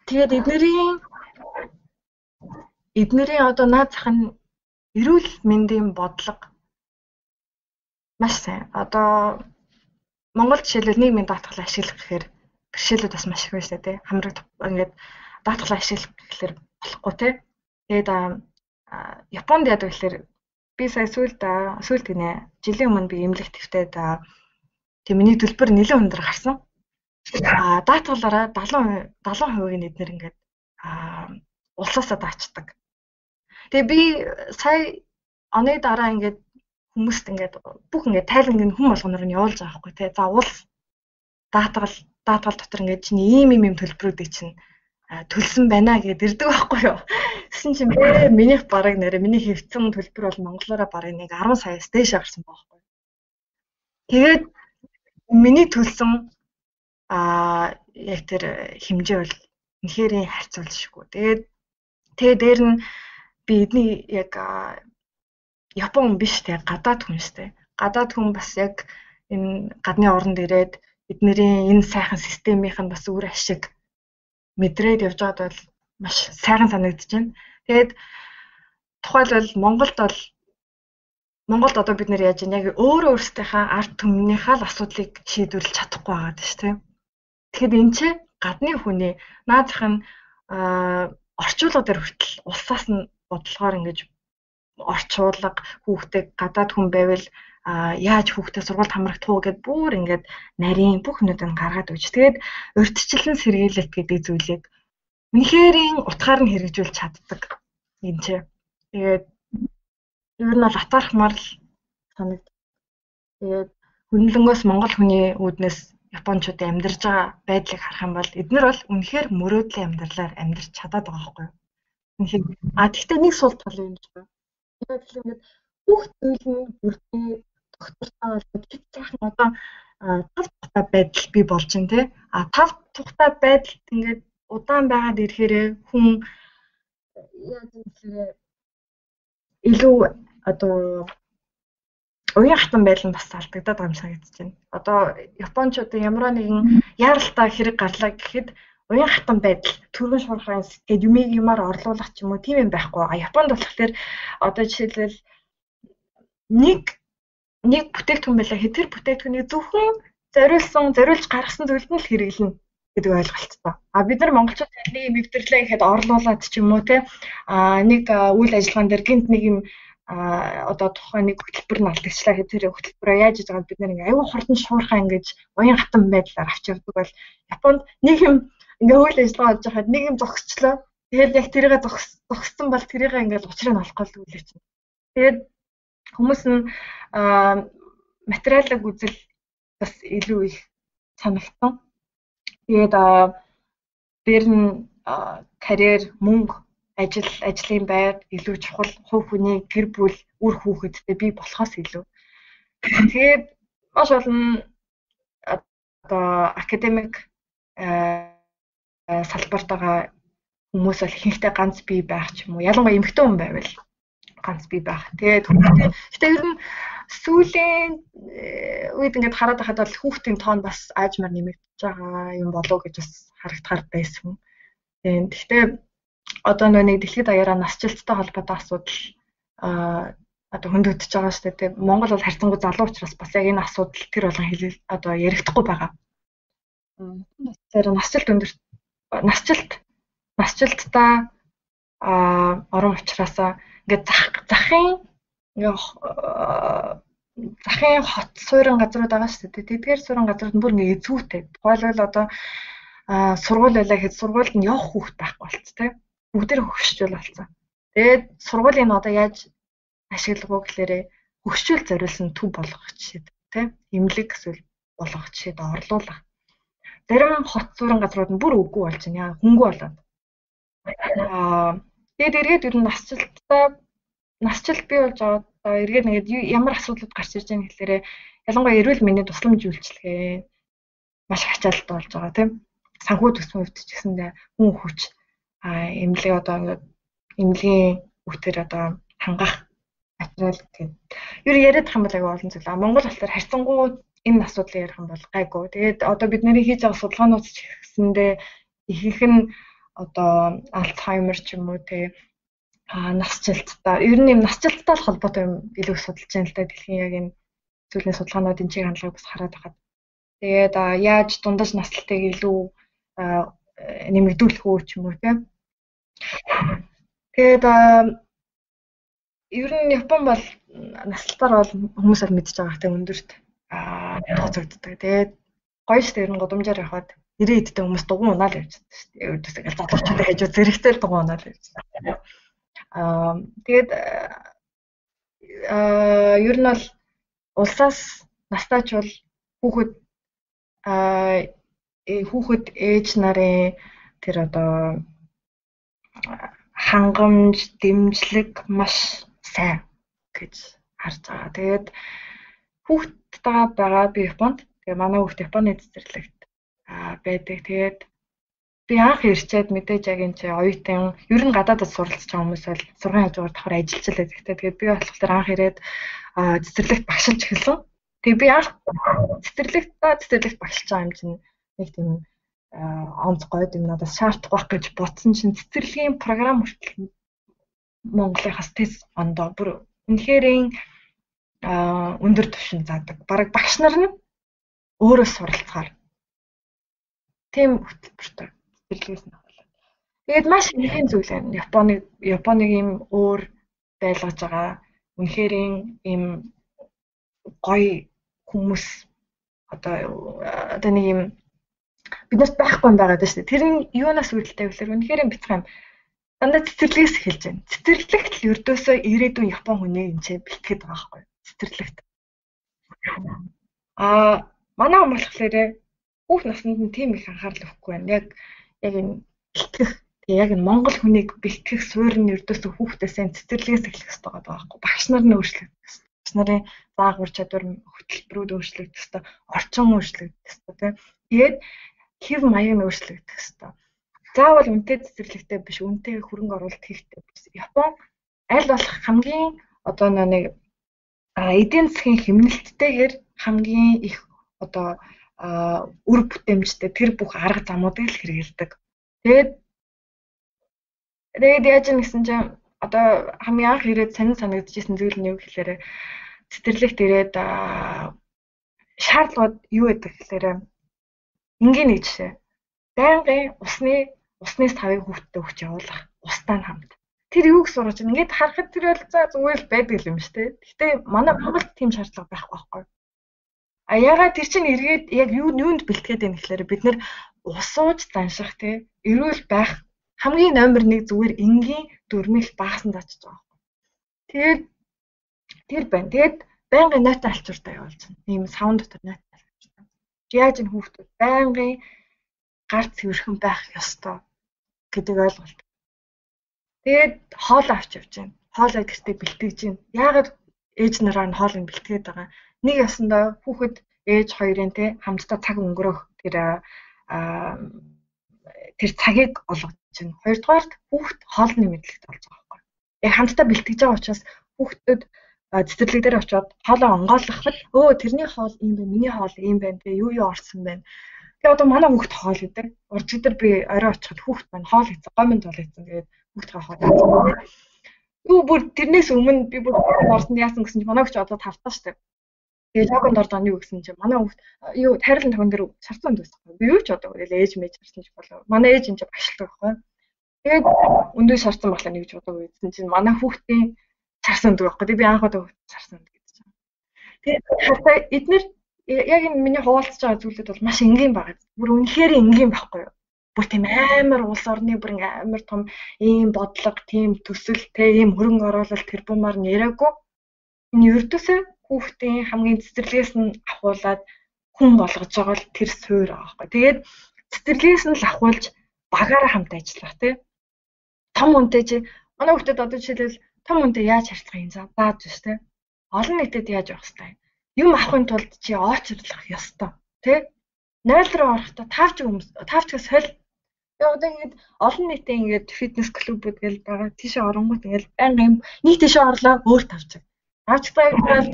Тэгээд эднэрийн одоо наад зах нь эрүүл мэндийн бодлого маш сайн. Одоо Монгол жишээлбэл нийгмийн даатгалыг ашиглах гэхээр бэрхшээлүүд бас маш их байна шүү дээ. Хамраг ингээд даатгалыг ашиглах гэхээр болохгүй тий. Тэгээд Японд яадаг гэхээр би сая сүүлд гинэ жилийн өмнө би эмнэлэг твтэй тийм миний төлбөр нэлээд өндөр гарсан. Даатгалаараа 70% эднэр ингээд улсаасаа даачдаг. Тэгээ би сая оны дараа ингээд хүмүүст ингээд бүх ингээд тайлангийн хүн болгоноор нь явуулж байгаа байхгүй тий. За улс даатгал дотор ингээд чиний ийм төлбөрүүдийг чинь төлсөн байна гэдээ ирдэг байхгүй юу. Тэсэн чинь минийх бараг нэрэ миний хэвцэн төлбөр бол монголоороо бараг нэг 10 саяас дээш гарсан байхгүй. Тэгээд миний төлсөн яг тэр хэмжээ бол үнэхээр харьцуулшгүй. Тэгээд дээр нь би эдний яг Япон биш те гадаад хүн штэ. Гадаад хүн бас яг энэ гадны орнд ирээд эднэрийн энэ сайхан системийнх нь бас үр ашиг мэдрээд явж байгаад бол маш сайхан санагдаж байна. Тэгээд тухайлбал Монголд одоо бид нэр яаж яг өөрсдийнхээ ард түмнийхээ л асуудлыг шийдвэрлэж чадахгүй байгаа дээ шүү, тийм. Тэгэхэд энэ ч гадны хүний наад зах нь орчуулга дээр хүртэл улсаас нь бодлогоор ингэж орчуулга хүүхдээ гадаад хүн байвал яаж хүүхдээ сургуульд хамрагдах уу гэд бүр ингээд нарийн бүх юмнуудыг гаргаад өгч. Тэгээд урьдчилан сэргийлэлт гэдэг зүйлийг үнэхээр утгаар нь хэрэгжүүлж чаддаг юм чи. Тэгээд ер нь бол атаархмаар л санагдав. Тэгээд хүнлэнгөөс монгол хүний үүднээс японочдын амьдарч байгаа байдлыг харах юм бол эдгээр бол үнэхээр мөрөөдлийн амьдралаар амьдарч чадаад байгаа байхгүй юу? Үнэхээр тэгтээ нэг сул тал юм шиг байна. Тэгэхээр ингээд бүх зүйл нь бүрдээ тогтвортой бол бид цаахан одоо 5 тухтай байдал бий болж байна тий. 5 тухтай байдалд ингээд удаан байгаад ирэхээр хүн яаж юм гэхээр илүү одоо уян хатан байдал нь бас алдагдаад байгаа юм санагдаж байна. Одоо японочдын ямар нэгэн яаралтай хэрэг гарлаа гэхэд уян хатан байдал төргөн шуурхайн сэтгэл юмар орлуулах ч юм уу тийм юм байхгүй. Японд болохоор одоо жишээлбэл нэг бүтээгдэхүүн байлаа. Тэр бүтээгдэхүүнийг зөвхөн зориулж гаргасан зүйлд нь л хэрэглэнэ гэдэг ойлголттой. Бид нар монголчууд нэг нэвтрлээ гэхэд орлуулад ч юм уу те нэг үйл ажиллагаан дээр гинт нэг юм одоо тухайн нэг хөтөлбөр нь алдагчлаа гэхэд тэр хөтөлбөрөө яаж хийж байгааг бид нар ингээ аюу хурдан шуурхай ингэж уян хатан байдлаар авч явдаг бол Японд нэг юм ингээ үйл ажиллагаа болж байхад нэг юм зогсчлоо. Тэгээд яг тэрийгээ зогссон бол тэрийгээ ингээл учрыг нь олох гол үйл чинь. Тэгээд хүмүүс нь материалыг үзэл бас илүү их санагдсан. Тэгээд дээр нь карьер, мөнгө, ажлын байр илүү чухал, хувь хүний гэр бүл, үр хүүхэдтэй бий болохоос илүү. Тэгээд маш олон одоо академик салбарт байгаа хүмүүс бол ихэнхдээ ганц бий байх ч юм уу, ялангуяа эмэгтэй хүн байвал ганц бий байх. Тэгээд гэхдээ ер нь сүүлийн үед ингээд хараад байхад бол хүүхдийн тоон бас аажмаар нэмэгдэж байгаа юм болов уу гэж бас харагдахаар байсан. Тийм. Гэхдээ одоо нэг дэлхийд даяараа насжилттай холбоотой асуудал одоо хөндөж байгаа шүү дээ. Монгол бол харьцангуй залуу учраас бас яг энэ асуудал тэр болгон одоо яригдахгүй байгаа. Насжилттай орон учраас ингээд захын хот суурин газрууд байгаа шүү дээ. Тэдгээр суурин газрууд нь бүр ингээд эзүүтэй. Тухайлбал одоо сургууль байлаа гэхэд сургуульд нь явах хүүхэд байхгүй болц тэ. Бүгдээр хөгшчүүл болсон. Тэгээд сургуулийн одоо яаж ашиглах вэ гэхээр хөгшчүүл зориулсан төв болгох жишээ тэ. Имлэг эсвэл болгох жишээд орлуулах. Зарим хот суурин газрууд нь бүр үгүй болж байна. Хөнгө болоод. Тэгээд эргээд ер нь насжилт бий болж байгаа эргээд нэгэд ямар асуудлууд гарч ирж байгаа гэхээр ялангуяа эрүүл мэндийн тусламж үйлчилгээ маш ачаалттай болж байгаа тийм санхүү төсвийн хувьд ч гэсэндээ хүн хүч эмнэлэг одоо эмнэлгийн үгээр одоо хангах материал гэдэг ер яриад байгаа юм бол аягүй олон зүйл. Монгол болохоор харьцангуй энэ асуудлыг ярих юм бол гайгүй. Тэгээд одоо бидний хийж байгаа судалгаанууд ч гэсэндээ ихэнх нь одоо Альцхаймер ч юм уу те насжилттай ер нь юм насжилттай холбоотой юм илүү судалж байна л да дэлхийн яг энэ зүйлийн судалгаанууд энэ чиг хандлагыг бас хараад байгаа. Тэгээд яаж дундаж наслалтыг илүү нэмэгдүүлэх үү ч юм уу те. Тэгээд ер нь Япон бол наслалтаар бол хүмүүс аль мэдж байгаа хэрэгтэй өндөрт тооцогддог. Тэгээд гоё шүү дээ ер нь гудамжаар явахад 90 эдтэй хүмүүс дугуй унаал явж байгаа шүү дээ. Ердөөсөө залуучуудаа хажуу зэрэгтэй дугуй унаал явж байгаа. Тэгээд ер нь бол улсаас настайч бол хүүхэд ээж нарын тэр одоо хангамж дэмжлэг маш сайн гэж харж байгаа. Тэгээд хүүхдтэйгээ байгаа би Японд. Тэгээ манай хүүхд Японы цэцэрлэгт байдаг. Тэгээд би анх ирчээд мэдээж яг энэ чи оюутан ер нь гадаадд суралцж байгаа хүмүүс бол сургуулийн хажуугаар давхар ажиллаж л байдаг. Тэгээд би болохоор анх ирээд цэцэрлэгт багшилж эхэлсэн. Тэгээд би анх цэцэрлэгт багшилж байгаа юм чинь нэг тийм онцгой юм надад шаардахгүй байх гэж бодсон чинь цэцэрлэгийн програм хүртэл Монголынхаас тест ондоо бүр үнэхээр өндөр түвшин заадаг. Бараг багш нар нь өөрөө суралцахаар тийм хөтөлбөртэй цэцэрлэгээс нь болоод. Тэгээд маш ихэн зүйл байна. Японыг ийм өөр байлгаж байгаа. Үнэхээр ийм гоё хүмүүс одоо нэг юм биднээс байхгүй байгаа даа шүү дээ. Тэр нь юунаас үүдэлтэй вэ гэхээр үнэхээр бицх юм. Дандаа цэцэрлэгээс эхэлж байна. Цэцэрлэгт л ердөөсөө ирээдүйн Япон хүний энэ ч бэлтгэхэд байгаа байхгүй. Цэцэрлэгт. Манай хүн болохоор хүүхд наснд нь тийм их анхаарал өгөхгүй байна. Яг энэ бэлтгэх яг энэ Монгол хүнийг бэлтгэх суурь нь ердөөсөө хүүхдээсээ цэцэрлэгээс эхлэх хэрэгтэй байгаа байхгүй. Багш нар нь өөрчлөгдөх хэрэгтэй. Багш нарын заагвар чадвар хөтөлбөрүүд өөрчлөгдөх хэрэгтэй. Орчин өөрчлөгдөх хэрэгтэй тийм. Тэгээд хэв маяг нь өөрчлөгдөх хэрэгтэй. Заавал үнэтэй цэцэрлэгтэй биш, үнэтэй хөрөнгө оруулалт хийхтэй биш. Япон аль болох хамгийн одоо нэг эдийн засгийн хэмнэлттэйгээр хамгийн их одоо үр бүтээмжтэй тэр бүх арга замуудыг л хэрэгэлдэг. Тэгээд яаж юм гэсэн чинь одоо хамгийн анх ирээд санагдчихсэн зүйл нь юу гэхээр цэцэрлэгт ирээд шаардлагууд юу байдаг гэхээр энгийн нэг жишээ. Байнгын уснаас тавыг хүүхдэд өгч явуулах. Устаа хамт. Тэр юуг сурч ингээд харахад тэр бол за зүгээр л байдаг юм шүү дээ. Гэхдээ манай Монголд тийм шаардлага байхгүй байхгүй. Ягаад тэр чинь эргээд яг юунд бэлтгээд байна гэхээр бид нэр усууж занших те эрүүл байх хамгийн номер 1 зүгээр энгийн дөрмөл баасан зачиж байгаа байхгүй. Тэгээд тэр байна. Тэгээд байнгын нойтон алчууртай явуулчихна. Ийм савн дотор нойтон алчууртай. Яаж энэ хүүхдүүд байнгын гар цэвэрхэн байх ёстой гэдэг ойлголт. Тэгээд хоол авч явж байна. Хоолоо гэртээ бэлтгэж байна. Яагаад ээж нараа нь хоолыг бэлтгээд байгаа? Нэг ясандаа хүүхэд ээж хоёрын те хамтдаа цаг өнгөрөх тэр цагийг олгож байна. Хоёрдугаарт хүүхэд хоолны мэдлэгт болж байгаа байхгүй. Яг хамтдаа бэлтгэж байгаа учраас хүүхдүүд цэцэрлэг дээр очиод хоолоо онгойлгоход тэрний хоол ийм байна, миний хоол ийм байна, те юу орсон байна. Тэгээ одоо манай хүүхд хоол идэг. Өчигдөр би орой очиход хүүхд маань хоол хийсэн, гомн тоол хийсэн. Тэгээд хүүхдгээ хоол хийсэн. Юу бүр тэрнээс өмнө би бүр орсонд яасан гэсэн чинь манай хүүхд одоо тавтаа штэ. Тэгээд логонд орж байгаа нь юу гэсэн чинь манай хүүхд юу тайрлан тохион дээр шарцсан дүүсэхгүй. Би юу ч одоо ээж мэж харсан ч болоо. Манай ээж энэ багшилдаг байхгүй. Тэгээд өндөө шарцсан баглаа нэг ч удаагүй гэсэн чинь манай хүүхдийн шарцсан дүү байхгүй. Тэгээд би анх удаа хүүхд шарцсан гэж чинь. Тэгээд хатаа эднэр яг энэ миний хуваалцаж байгаа зүйлүүд бол маш энгийн байгаа. Бүр үнэхээр энгийн байхгүй юу? Бүр тийм амар улс орны бүр амар том ийм бодлого, тийм төсөл, ийм хөрөнгө оруулалт тэр бумаар нэрээгүй. Энэ ердөөсөө хүүхдийн хамгийн цэцэрлэгээс нь ахуулаад хүн болгож байгаа л тэр суурь байгаа байхгүй. Тэгээд цэцэрлэгээс нь л ахуулж багаараа хамт ажиллах тий. Том хүнтэй чи манай хүүхдэд одоо жишээлбэл том хүнтэй яаж харьцах юм зааж биш тий. Олон нийтэд яаж явах хэрэгтэй. Юм авахын тулд чи очрлох ёстой тий. 0 руу орохдоо тавчгаас хол. Яг одоо ингэж олон нийтийн ингэж фитнес клубүүд гэл байгаа тийшээ оронгууд ингэж байнга юм нийт тийшээ орлоо өөр тавчиг. Тавчтай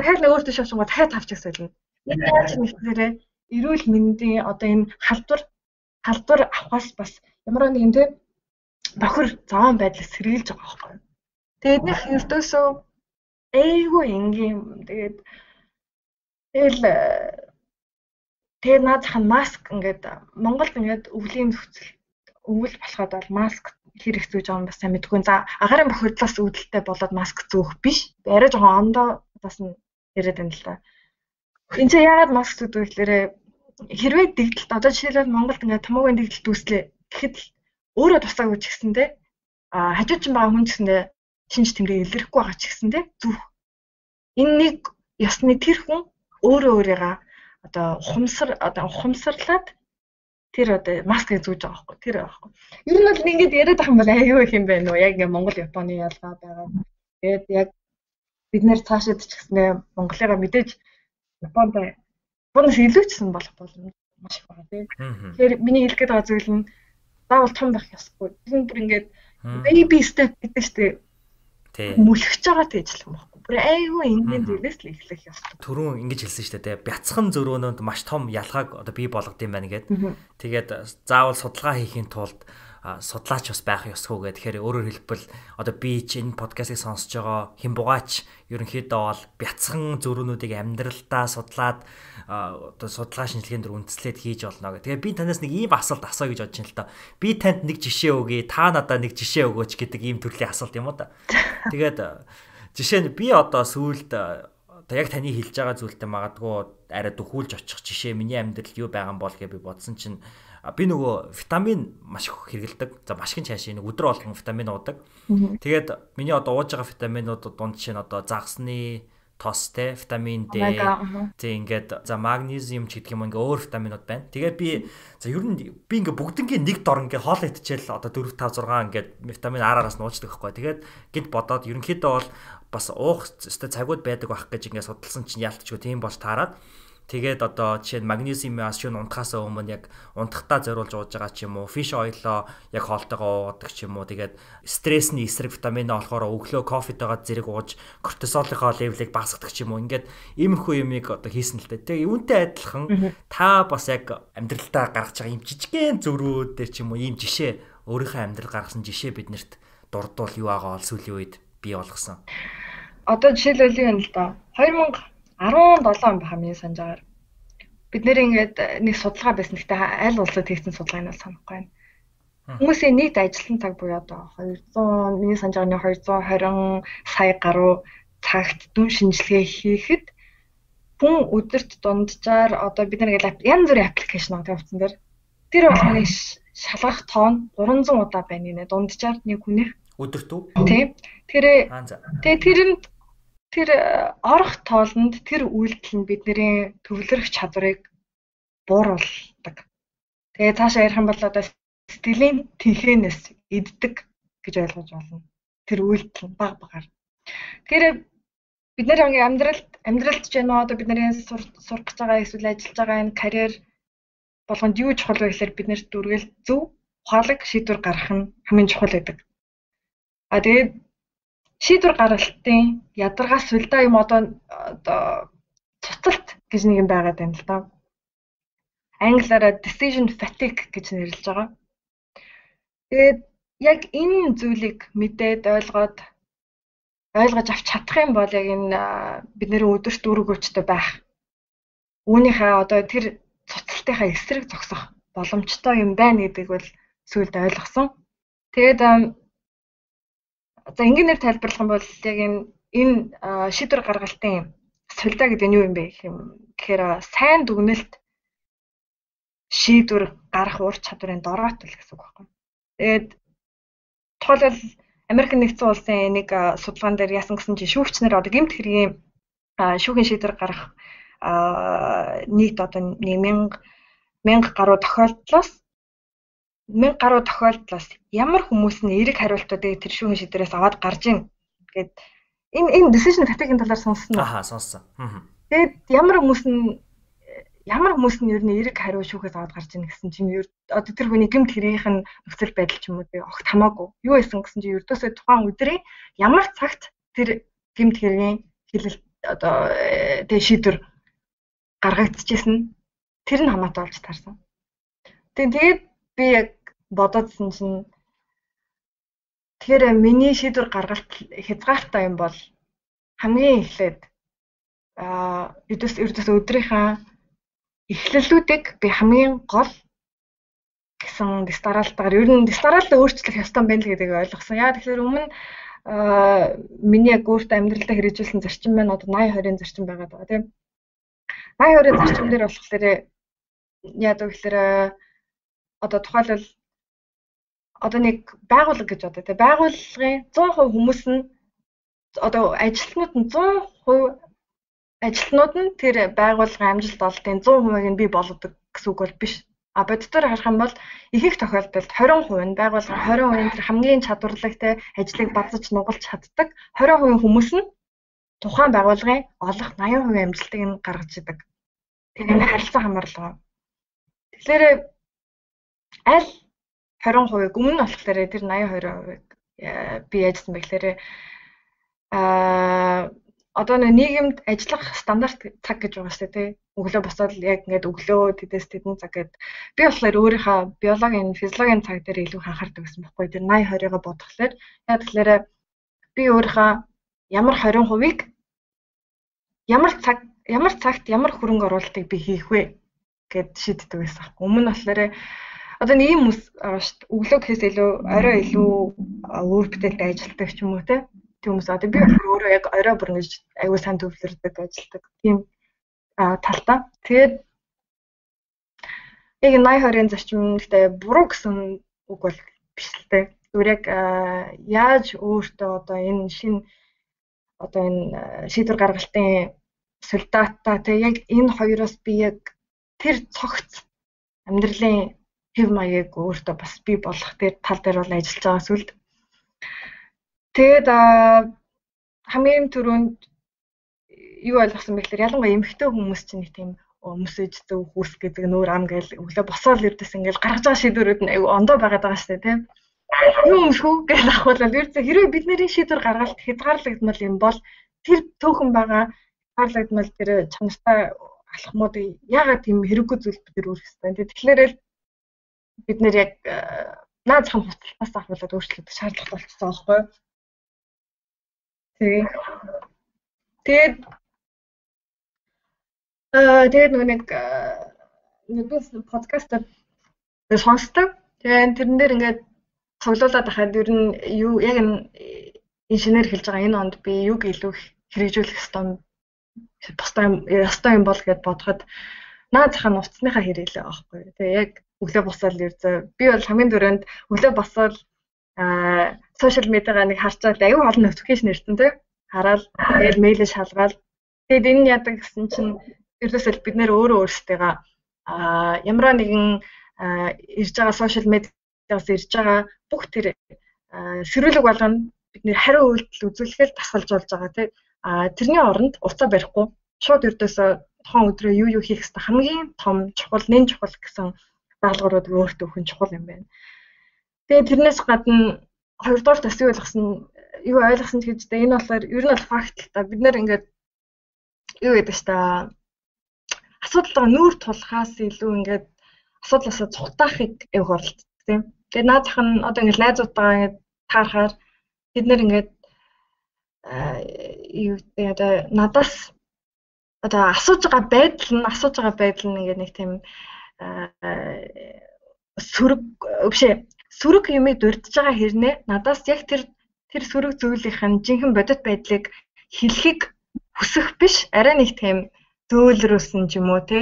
хайлаа өөр тийшээ очингууд дахиад тавчиг солино. Энэ яаж нэгээрээ эрүүл мэндийн одоо энэ халдвар авахаас бас ямар нэгэн тий бохир заван байдлаас сэргийлж байгаа байхгүй. Тэгээд нэг ердөөсөө эйгүү энгийн тэгээд наад зах нь маск ингээд Монголд ингээд өвлийн нөхцөл өвөл болоход бол маск хэрэг зүүж байгаа юм бас сайн мэдгүй. За агарын бохирдлоос үүдэлтэй болоод маск зөөх биш. Арай жоохон ондоос нь яриад байна л да. Энд чинь яагаад маск зүүдэг гэхээр хэрвээ дэгдэлт одоо жишээлбэл Монголд ингээд томоогийн дэгдэлт үүслээ гэхэд өөрөө тусаагүй ч гэсэндээ хажууд чинь байгаа хүн ч гэсэндээ шинж тэмдэг илэрхгүй байгаа ч гэсэндээ зүрх. Энэ нэг ёсны тэр хүн өөрийгөө одоо ухамсарлаад тэр одоо маскыг зүүж байгаа байхгүй тэр байхгүй. Ер нь бол ингэж яриад байгаа юм бол аюу их юм байна уу? Яг ингээ Монгол Японы ялгаа байгаа. Тэгээд яг бид нэр цаашид ч гэснээр Монголыгаа мэдээж Японоос илүү ч гэсэн болох боломж маш их байгаа тийм. Тэгэхээр миний хэлэх гээд байгаа зүйл нь заавал том байх ёсгүй. Тэр бүр ингээд baby step гэдэг чинь мүлгэж байгаа гэж л юм байна. Бүр айгүй энгийн зүйлээс л эхлэх ёстой. Түрүүн ингэж хэлсэн шүү дээ. Бяцхан зөрөөнөнд маш том ялгааг одоо бий болгод юм байна гэд. Тэгээд заавал судалгаа хийхийн тулд судлаач бас байх ёсгүй гэх. Тэгэхээр өөрөөр хэлбэл одоо би ч энэ подкастыг сонсож байгаа хэн бугаач ерөнхийдөө бол бяцхан зөрөөнүүдийг амьдралдаа судлаад одоо судалгаа шинжилгээнд үндэслээд хийж болно гэх. Тэгээ би танаас нэг ийм асуулт асууя гэж бодож байна л та. Би танд нэг жишээ өгье, та надад нэг жишээ өгөөч гэдэг ийм төрлийн асуулт юм уу та. Тэгээд жишээ нь би одоо сүүлд одоо яг таны хэлж байгаа зүйлтэй магадгүй арай дөхүүлж очих жишээ миний амьдралд юу байгаа юм бол гэж би бодсон чинь би нөгөө витамин маш их хэрэглэдэг. За маш их цаашаа нэг өдөр болгон витамин уудаг. Тэгээд миний одоо ууж байгаа витаминууд дунд чинь одоо загсны тос те витамин D тэг ингээд за магнезиум ч гэдэг юм ингээ өөр витаминууд байна. Тэгээд би за ер нь би ингээ бүгднгийн нэг дор ингээ хоол идчихэл одоо 4 5 6 ингээд витамин R-аас нуучдаг байхгүй. Тэгээд гинт бодоод ерөнхийдөө бол бас уух өстой цагууд байдаг байх гэж ингээ судалсан чинь яалтчгүй тийм болж таарад. Тэгээд одоо жишээ нь магнезиумаас шөнө унтахаас өмнө яг унтахтаа зориулж ууж байгаа ч юм уу, fish oil-оо яг хоолтойгоо уудаг ч юм уу. Тэгээд стрессний эсрэг витамин олохоор өглөө кофетэйгээ зэрэг ууж кортизолынхоо левелийг багасгадаг ч юм уу. Ингээд иймэрхүү юмыг одоо хийсэн л дээ. Тэгээд үүнтэй адилхан та бас яг амьдралдаа гаргаж байгаа юм жижигхэн зөрүүд дээр ч юм уу ийм жишээ өөрийнхөө амьдрал гаргасан жишээ биднэрт дурдвал юу байгаа ол сүүлийн үед бий болгосон. Одоо жишээлбэл юу юм л да. 2017 он баха миний санджаар бид нэр ингээд нэг судалгаа байсан. Гэхдээ аль улсад хийсэн судалгааг нь санахгүй байна. Хүмүүсийн нийт ажилтны цаг буюу одоо 200 миний санджаарны 220 сая гаруй цагт дүн шинжилгээ хийхэд хүн өдөрт дунджаар одоо бид нэг янз бүрийн аппликейшн авсан дээр тэр болгоны шалгах тоон 300 удаа байна нэ дунджаар нэг хүнийх өдөрт үү? Тийм. Тэгээд тэр орох тоолонд тэр үйлдэл нь бидний төвлөрөх чадварыг бууруулдаг. Тэгээ цаашаа ярих юм бол одоо сэтгэлийн тэнхэнээс иддэг гэж ойлгож байна. Тэр үйлдэл нь баг багаар. Тэгэхээр бид нэр амьдралд ч юм уу одоо бидний сурах гэж байгаа эсвэл ажиллаж байгаа энэ карьер болгонд юу чухал вэ гэхээр бид нэрт дүргээл зөв ухаалаг шийдвэр гаргах нь хамгийн чухал байдаг. Тэгээд шийдвэр гаргалтын ядаргаас сүлдээ юм одоо цуцалт гэж нэг юм байгаад байна л да. англиараа decision fatigue гэж нэрлэж байгаа. Тэгээд яг энэ зүйлийг мэдээд ойлгож авч чадах юм бол яг энэ бид нэр өдөрт дүүргөөчтэй байх. Үүнийхээ одоо тэр цуцалтынхаа эсрэг зогсох боломжтой юм байна гэдгийг бол сүүлд ойлгосон. Тэгээд за ингээнээр тайлбарлах юм бол яг энэ шийдвэр гаргалтын сулдаа гэдэг нь юу юм бэ гэх юм. Тэгэхээр сайн дүгнэлт шийдвэр гарах ур чадварын дороотол гэсэн үг байна. Тэгээд тухайлбал Америк нэгдсэн улсын нэг судалгаан дээр яасан гэсэн чинь шүүгчнэр одоо гэмт хэргийн шүүхийн шийдвэр гарах нийт одоо 1000 гаруй тохиолдлоос ямар хүмүүс нь эерэг хариултуудыг тэр шүүхийн шийдвэрээс аваад гарч ийн гэд энэ decision fatigue-ийн талаар сонссон уу? Сонссон. Тэгээд ямар хүмүүс нь ер нь эерэг хариу шүүхээс аваад гарч ийн гэсэн чинь одоо тэр хүний гэмт хэргийнх нь нөхцөл байдал ч юм уу огт хамаагүй. Юу байсан гэсэн чинь ердөөсөө тухайн өдрийн ямар цагт тэр гэмт хэргийн хэлэлт одоо тэг шийдвэр гаргагдчихсэн тэр нь хамаатай болж таарсан. Тэгээд би яг бодоодсэн чинь тэгэхээр миний шийдвэр гаргалт хязгаартай юм бол хамгийн эхлээд ердөөс өдрийнхаа эхлэлүүдийг би хамгийн гол гэсэн дистаралтаар ер нь дистаралтаа өөрчлөх ёстой байна гэдгийг ойлгосон. Яа тэгэхээр өмнө миний яг өөртөө амьдралдаа хэрэгжүүлсэн зарчим байна. Одоо 80-20-ын зарчим байгаа даа тийм. 80-20-ын зарчим дээр болохоор яа гэвэл одоо тухайлбал одоо нэг байгууллага гэж одоо тийм байгууллагын 100% хүмүүс нь одоо ажилтнууд нь 100% ажилтнууд нь тэр байгууллагын амжилт олдын 100%-ийг нь бий болгодог гэсэн үг бол биш. Бодитоор харах юм бол ихэнх тохиолдолд 20% нь байгууллагын 20% тэр хамгийн чадварлагтай ажлыг базаж нугалж чаддаг 20% хүмүүс нь тухайн байгууллагын олох 80% амжилтыг нь гаргаж идэг. Тэр энэ харилцан хамаарлага. Тэгэхээр аль 20%-ийг өмнө нь болохоор тэр 80-20%-ийг би яажсан байхлаарэ одоо нийгэмд ажиллах стандарт цаг гэж байгаа шүү дээ. Өглөө босоод яг ингээд өглөө тэдээс тэдэн цаг гэдэг. Би болохоор өөрийнхөө биологийн, физиологийн цаг дээр илүү анхаардаг гэсэн байхгүй. Тэр 80-20-ыг бодглохлоор яа тэгэхээр би өөрийнхөө ямар 20%-ийг ямар цагт ямар хөрөнгө оруулалтыг би хийх вэ гэд шийддэг байсан. Өмнө нь болохоор одоо нэг юм байгаа шүү дээ. Өглөө гэхээс илүү орой илүү өөр бүтээлтэй ажилладаг ч юм уу те. Хүмүүс одоо би өөрөө яг орой бүр ингэж аягүй сайн төвлөрдөг ажилладаг. Тийм талтай. Тэгээд яг 80-20-ын зарчимтай буруу гэсэн үг бол биш л дээ. Зүгээр яг яаж өөртөө одоо энэ шийдвэр гаргалтын солидаатаа тэг яг энэ хоёроос би яг тэр цогц амьдралын хэв маягийг өөртөө бас бий болгох тэр тал дээр бол ажиллаж байгаа сүлд. Тэгээд хамгийн түрүүнд юу ойлгосон бэ гэхээр ялангуяа эмэгтэй хүмүүс чинь нэг тийм өмсөж зөв хүүс гэдэг нүүр ам гээл өглөө босоод ирдээс ингээл гаргаж байгаа шийдвэрүүд нь аюу ондоо байгаад байгаа шүү дээ тийм. Юу өмсөх гэж ахвал ерөөсөө хэрвээ бидний шийдвэр гаргалт хязгаарлагдмал юм бол тэр төөхөн байгаа хязгаарлагдмал тэр чанартай алхмуудыг яагаад тийм хэрэггүй зүйл бид нар өөрөх хэвээр. Тэгэхээр бид нэр яг наад зам хутлаас ахуулаад өөрчлөгдөх шаардлага болчихсон байхгүй юу? Тэгээд нэг подкаст сонсдог. Тэгээд тэрэн дээр ингээд цуглуулад ахад ер нь юу яг инженер хэлж байгаа энэ онд би юг илүү хэрэгжүүлэх ёстой юм бол гэд бодоход наад зах нь уцсныхаа хэрэглээ аахгүй. Тэгээ яг өглөө босоод ерзөө би бол хамгийн түрүүнд өглөө босоод сошиал медиагаа нэг харцаад аюу олон нотификейшн ирсэн тий. Хараад тэгээд мэйлээ шалгаад тэгээд энэ яадаг гэсэн чинь ерөөсөө бид нэр өөрсдийгаа ямар нэгэн ирж байгаа сошиал медиас ирж байгаа бүх тэр сэрүүлэг болгоно бид нэр хариу үйлдэл үзүүлэхээр тасгалж болж байгаа тий. Тэрний оронд уцаа барихгүй шууд ердөөсөө тухайн өдрөө юу хийх хэрэгтэй хамгийн том чухал нэн чухал гэсэн даалгаврууд өөртөө өгөх нь чухал юм байна. Тэгээд тэрнээс гадна хоёрдугаар бас юу ойлгосон ч гэж энэ болохоор ер нь бол факт л та бид нэр ингээд юу гэдэг ч та асуудалгаа нүүр тулахаас илүү ингээд асуудлаасаа цухтаахыг эвг оролцдог тийм. Тэгээд наадах нь одоо ингээд найзуудтайгаа ингээд таарахаар бид нэр ингээд юу гэдэг одоо надаас одоо асууж байгаа байдал нь ингээд нэг тийм сөрөг юмыг дурдж байгаа хэрнээ надаас яг тэр сөрөг зүйлийнх нь жинхэнэ бодит байдлыг хэлхийг хүсэх биш, арай нэг тийм зөөлрөөсөн ч юм уу те.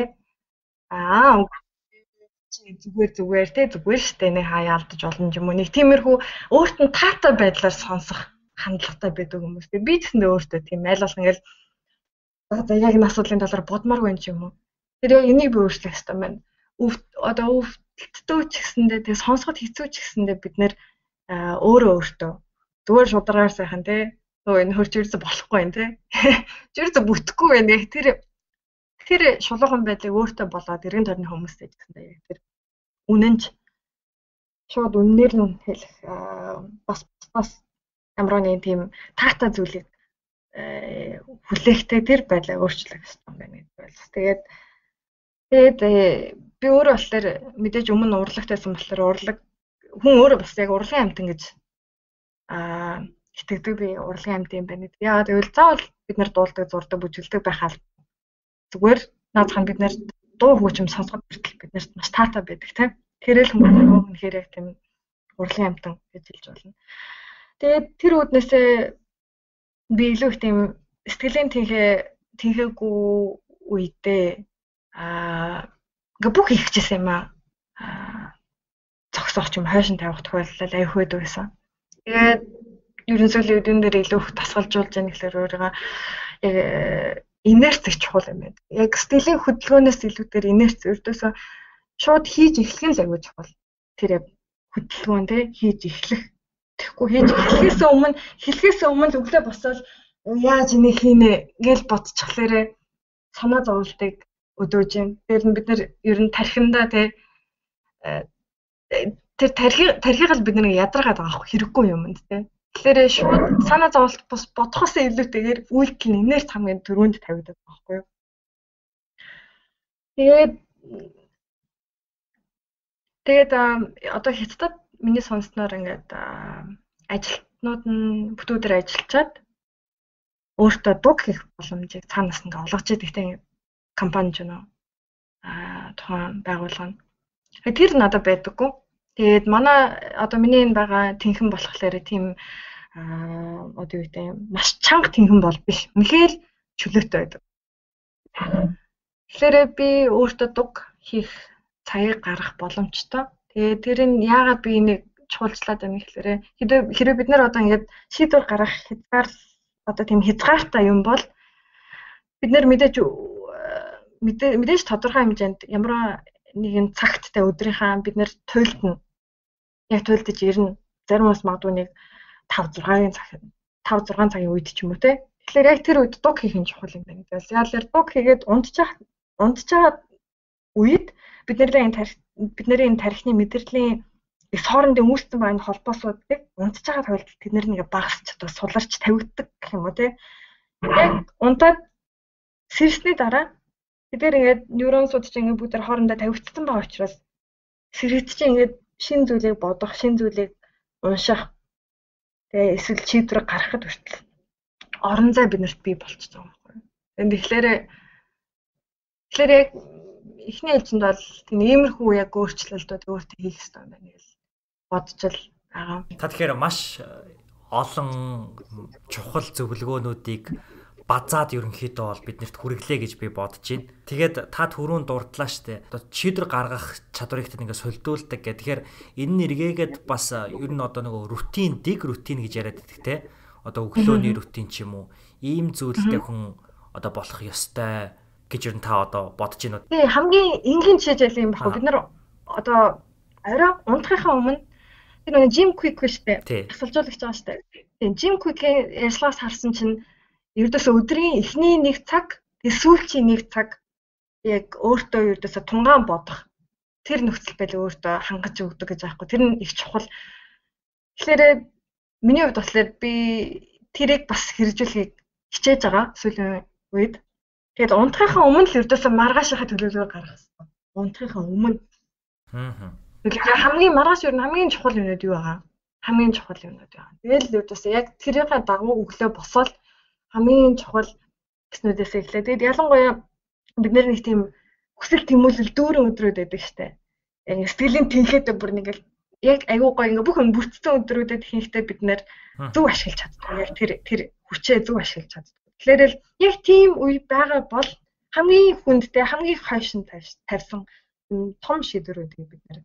Зүгээр штэ нэг хаяа алдаж болно юм уу. Нэг тиймэрхүү өөрт нь таатай байдлаар сонсох хандлагатай байдаг хүмүүс. Би ч гэсэн өөртөө тийм аль болох ингээл за яг энэ асуудлын талаар бодмаар байна ч юм уу. Тэр яг энийг би өөрчлөх хэрэгтэй байна. Одоо өвдөлтөө ч гэсэндээ тэгээ сонсоход хэцүү ч гэсэндээ бид нэр өөртөө зүгээр шударгаар сайхан те. Энэ хөрч юусэн болохгүй юм те. Юусэн бүтэхгүй байна. Яг тэр шулуухан байдлыг өөртөө болоод эргэн тойрны хүмүүстэй гэсэндээ яг тэр үнэнч шууд үннээр нь хэлэх бас ямар нэг тийм таатай зүйлийг хүлээхтэй тэр байдлаа өөрчлөх хэрэгтэй юм байна гэдэг байлс. Тэгээд би өөрөө болохоор мэдээж өмнө урлагтайсан болохоор хүн өөрөө бас яг урлагийн амтан гэж итгэдэг би урлагийн амт юм байна. Яагаад гэвэл заавал бид нар дуулдаг, зурдаг, бүжгэлдэг байхаар зүгээр наадхан бид нар дуу хөгжим сонсоход хүртэл бид нарт маш таатай байдаг тийм. Тэрэл хүмүүс үнэхээр яг тийм урлагийн амтан гэж хэлж болно. Тэгээд тэр үднээсээ би илүү их тийм сэтгэлийн тэнхээгүй үедээ ингээ бүх ихчихсэн юм зогсоох юм хойшин тавих тохиолдол аяг хөд байсан. Тэгээд ерөнхийдөө үдэн дээр илүү их тасгалжуулж яах гэхээр өөрийгөө яг инерц их чухал юм байна. Яг сэтгэлийн хөдөлгөөнөөс илүүгээр инерц өрдөөсөө шууд хийж эхлэх нь л аягүй чухал. Тэр яг хөдөлгөөн те хийж эхлэх. Тэгэхгүй хийж хэлхээс өмнө өглөө босоод яаж энийг хийнэ гэж бодчихлаарэ санаа зовлтыг өдөөж юм. Тэр нь бид нар ер нь тархиндаа те тэр тархийг л бид нэг ядаргаад байгаа хэрэггүй юм энд те. Тэгэхээр шууд санаа зовлт бос бодохоос илүүтэйгээр үйлдэл нь инерц хамгийн түрүүнд тавигдаад байгаа байхгүй юу. Тэгээд одоо хятадд миний сонссноор ингээд ажилтнууд нь бүтүүдээр ажиллачаад өөртөө дуг хийх боломжийг цаанаас ингээд олгож идэгтэй компани ч нөө тухайн байгууллага. Тэр надад байдаггүй. Тэгээд манай одоо миний энэ байгаа тэнхэн болохоор тийм одоо юу гэдэг маш чанга тэнхэн бол биш. Үнэхээр чөлөөтэй байдаг. Тэгэхээр би өөртөө дуг хийх цагийг гаргах боломжтой. Тэгээд тэр нь яагаад би энийг чуулжлаад байна гэхээр хэрэв бид нар одоо ингээд шийдвэр гаргах хязгаар одоо тийм хязгаартай юм бол бид нар мэдээж тодорхой хэмжээнд ямар нэгэн цагттай өдрийнхаа бид нар туйлдна. Яг туйлдаж ирнэ. Зарим бас магадгүй нэг 5-6 цагийн үед ч юм уу те. Тэгэхээр яг тэр үед дуг хийх нь чухал юм байна. Яалаар дуг хийгээд унтчаад үед бидний энэ тархины мэдрэлийн их хоорондын үүссэн байгаа энэ холбоосуудыг унтж байгаа тохиолдолд тэд нэг багасч одоо суларч тавигддаг гэх юм уу те. Яг унтаад сэрсний дараа тэдгээр ингээд нейронсууд чинь ингээд бүгд хоорондоо тавигдсан байгаа учраас сэргэт чинь ингээд шин зүйлийг бодох, шин зүйлийг унших тэгээ эсвэл шийдвэр гаргахад хүртэл орон зай биднэрт бий болчихсон байхгүй. Тэгэхээр яг эхний ээлжинд бол тийм иймэрхүү яг өөрчлөлтүүд өөртөө хийх хэрэгтэй юм байна гэж бодож л байгаа. Та тэгэхээр маш олон чухал зөвлөгөөнүүдийг базаад ерөнхийдөө бол биднэрт хүргэлээ гэж би бодож байна. Тэгээд та түрүүн дурдлаа штэ. Одоо шийдвэр гаргах чадварыг ингээд солидуулдаг гэх. Тэгэхээр энэ нэргээгээд бас ер нь одоо нөгөө рутин гэж яриад байдаг те. Одоо өглөөний рутин ч юм уу. Ийм зүйлтэй хүн одоо болох ёстой гэж ер нь та одоо бодож байна уу? Тий, хамгийн энгийн жишээ юм баг. Бид нар одоо орой унтахынхаа өмнө тэр нэг Jim Quick штэ. Асуулжуулагч байгаа штэ. Тийм Jim Quick-ийн ярьслаас харсан чинь ердөөсөө өдрийн эхний нэг цаг, сүүлчийн нэг цаг яг өөртөө ердөөсөө тунгаан бодох. Тэр нөхцөл байдал өөртөө хангаж өгдөг гэж аахгүй. Тэр нь их чухал. Тэгэхээр миний хувьд болохоор би тэрийг бас хэрэгжүүлэхийг хичээж байгаа сүүлийн үед. Тэгээд унтахынхаа өмнө л ердөөсөө маргаашийнхаа төлөвлөгөө гаргах хэрэгтэй. Унтахынхаа өмнө Тэгэхээр хамгийн маргааш юу хамгийн чухал юмнууд юу байгаа? Хамгийн чухал юмнууд байгаа. Тэгэл үдээс яг тэрийн дагуу өглөө босоод хамгийн чухал гэснүүдээс эхлэе. Тэгэд ялангуяа бид нэг тийм хүсэл тэмүүлэл дүүрэн өдрүүд байдаг штэ. Яг сэтгэлийн тэнхээд бүр нэг яг айгүй гоё ингээ бүх юм бүрдсэн өдрүүдэд хийхдээ бид нэр зөв ашиглаж чаддаг. Яг тэр хүчээ зөв ашиглаж чаддаг. Тэгэхээр л яг тийм үе байгаа бол хамгийн хүндтэй хамгийн хойшин тавьсан том шийдвэрүүдийг бид нэр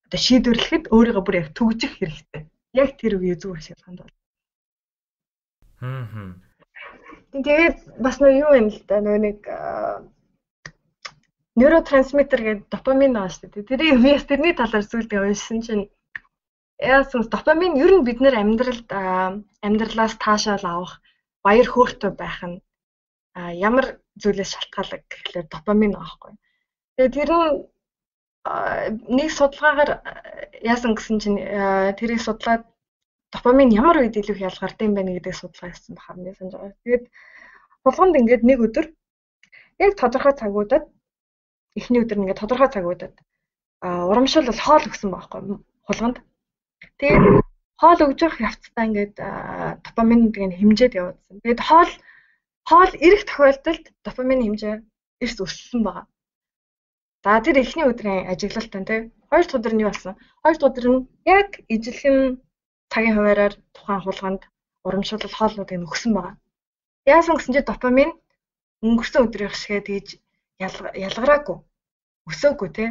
одоо шийдвэрлэхэд өөрийгөө бүр яг төгжих хэрэгтэй. Яг тэр үеийг зөв ашиглаханд бол. Тэгээд бас юу юм л да нэг нейротрансмиттер гэдэг допамин байгаа шүү дээ. Тэрний талаар зүйлдээ уншсан чинь яасан допамин ер нь бид нэр амьдралаас таашаал авах, баяр хөөртэй байх нь ямар зүйлээс шалтгаалдаг гэхлээр допамин аахгүй. Тэгээд тэр нь нэг судалгаагаар яасан гэсэн чинь тэрийг судлаад допамин ямар үед илүү их ялгардаг юм бэ гэдгийг судалгаа хийсэн бахарны санаж байгаа. Тэгээд хулганд ингээд нэг өдөр яг тодорхой цагуудад эхний өдөр ингээд тодорхой цагуудад урамшил бол хоол өгсөн байхгүй хулганд. Тэгээд хоол өгж явах явцдаа ингээд допамин гэдэг нь хэмжээд явуулсан. Тэгээд хоол ирэх тохиолдолд допамин хэмжээ эрс өссөн байгаа. За тэр эхний өдрийн ажиглалтаа тий. Хоёр дахь өдөр нь юу болсон? Хоёр дахь өдөр нь яг ижилхэн цагийн хуваараар тухайн хулганд урамшил хоолнуудыг өгсөн байгаа. Яасан гэсэн чинь допамин өнгөрсөн өдрийн шигээ тэгж ялгараагүй. Өсөөгүй тий.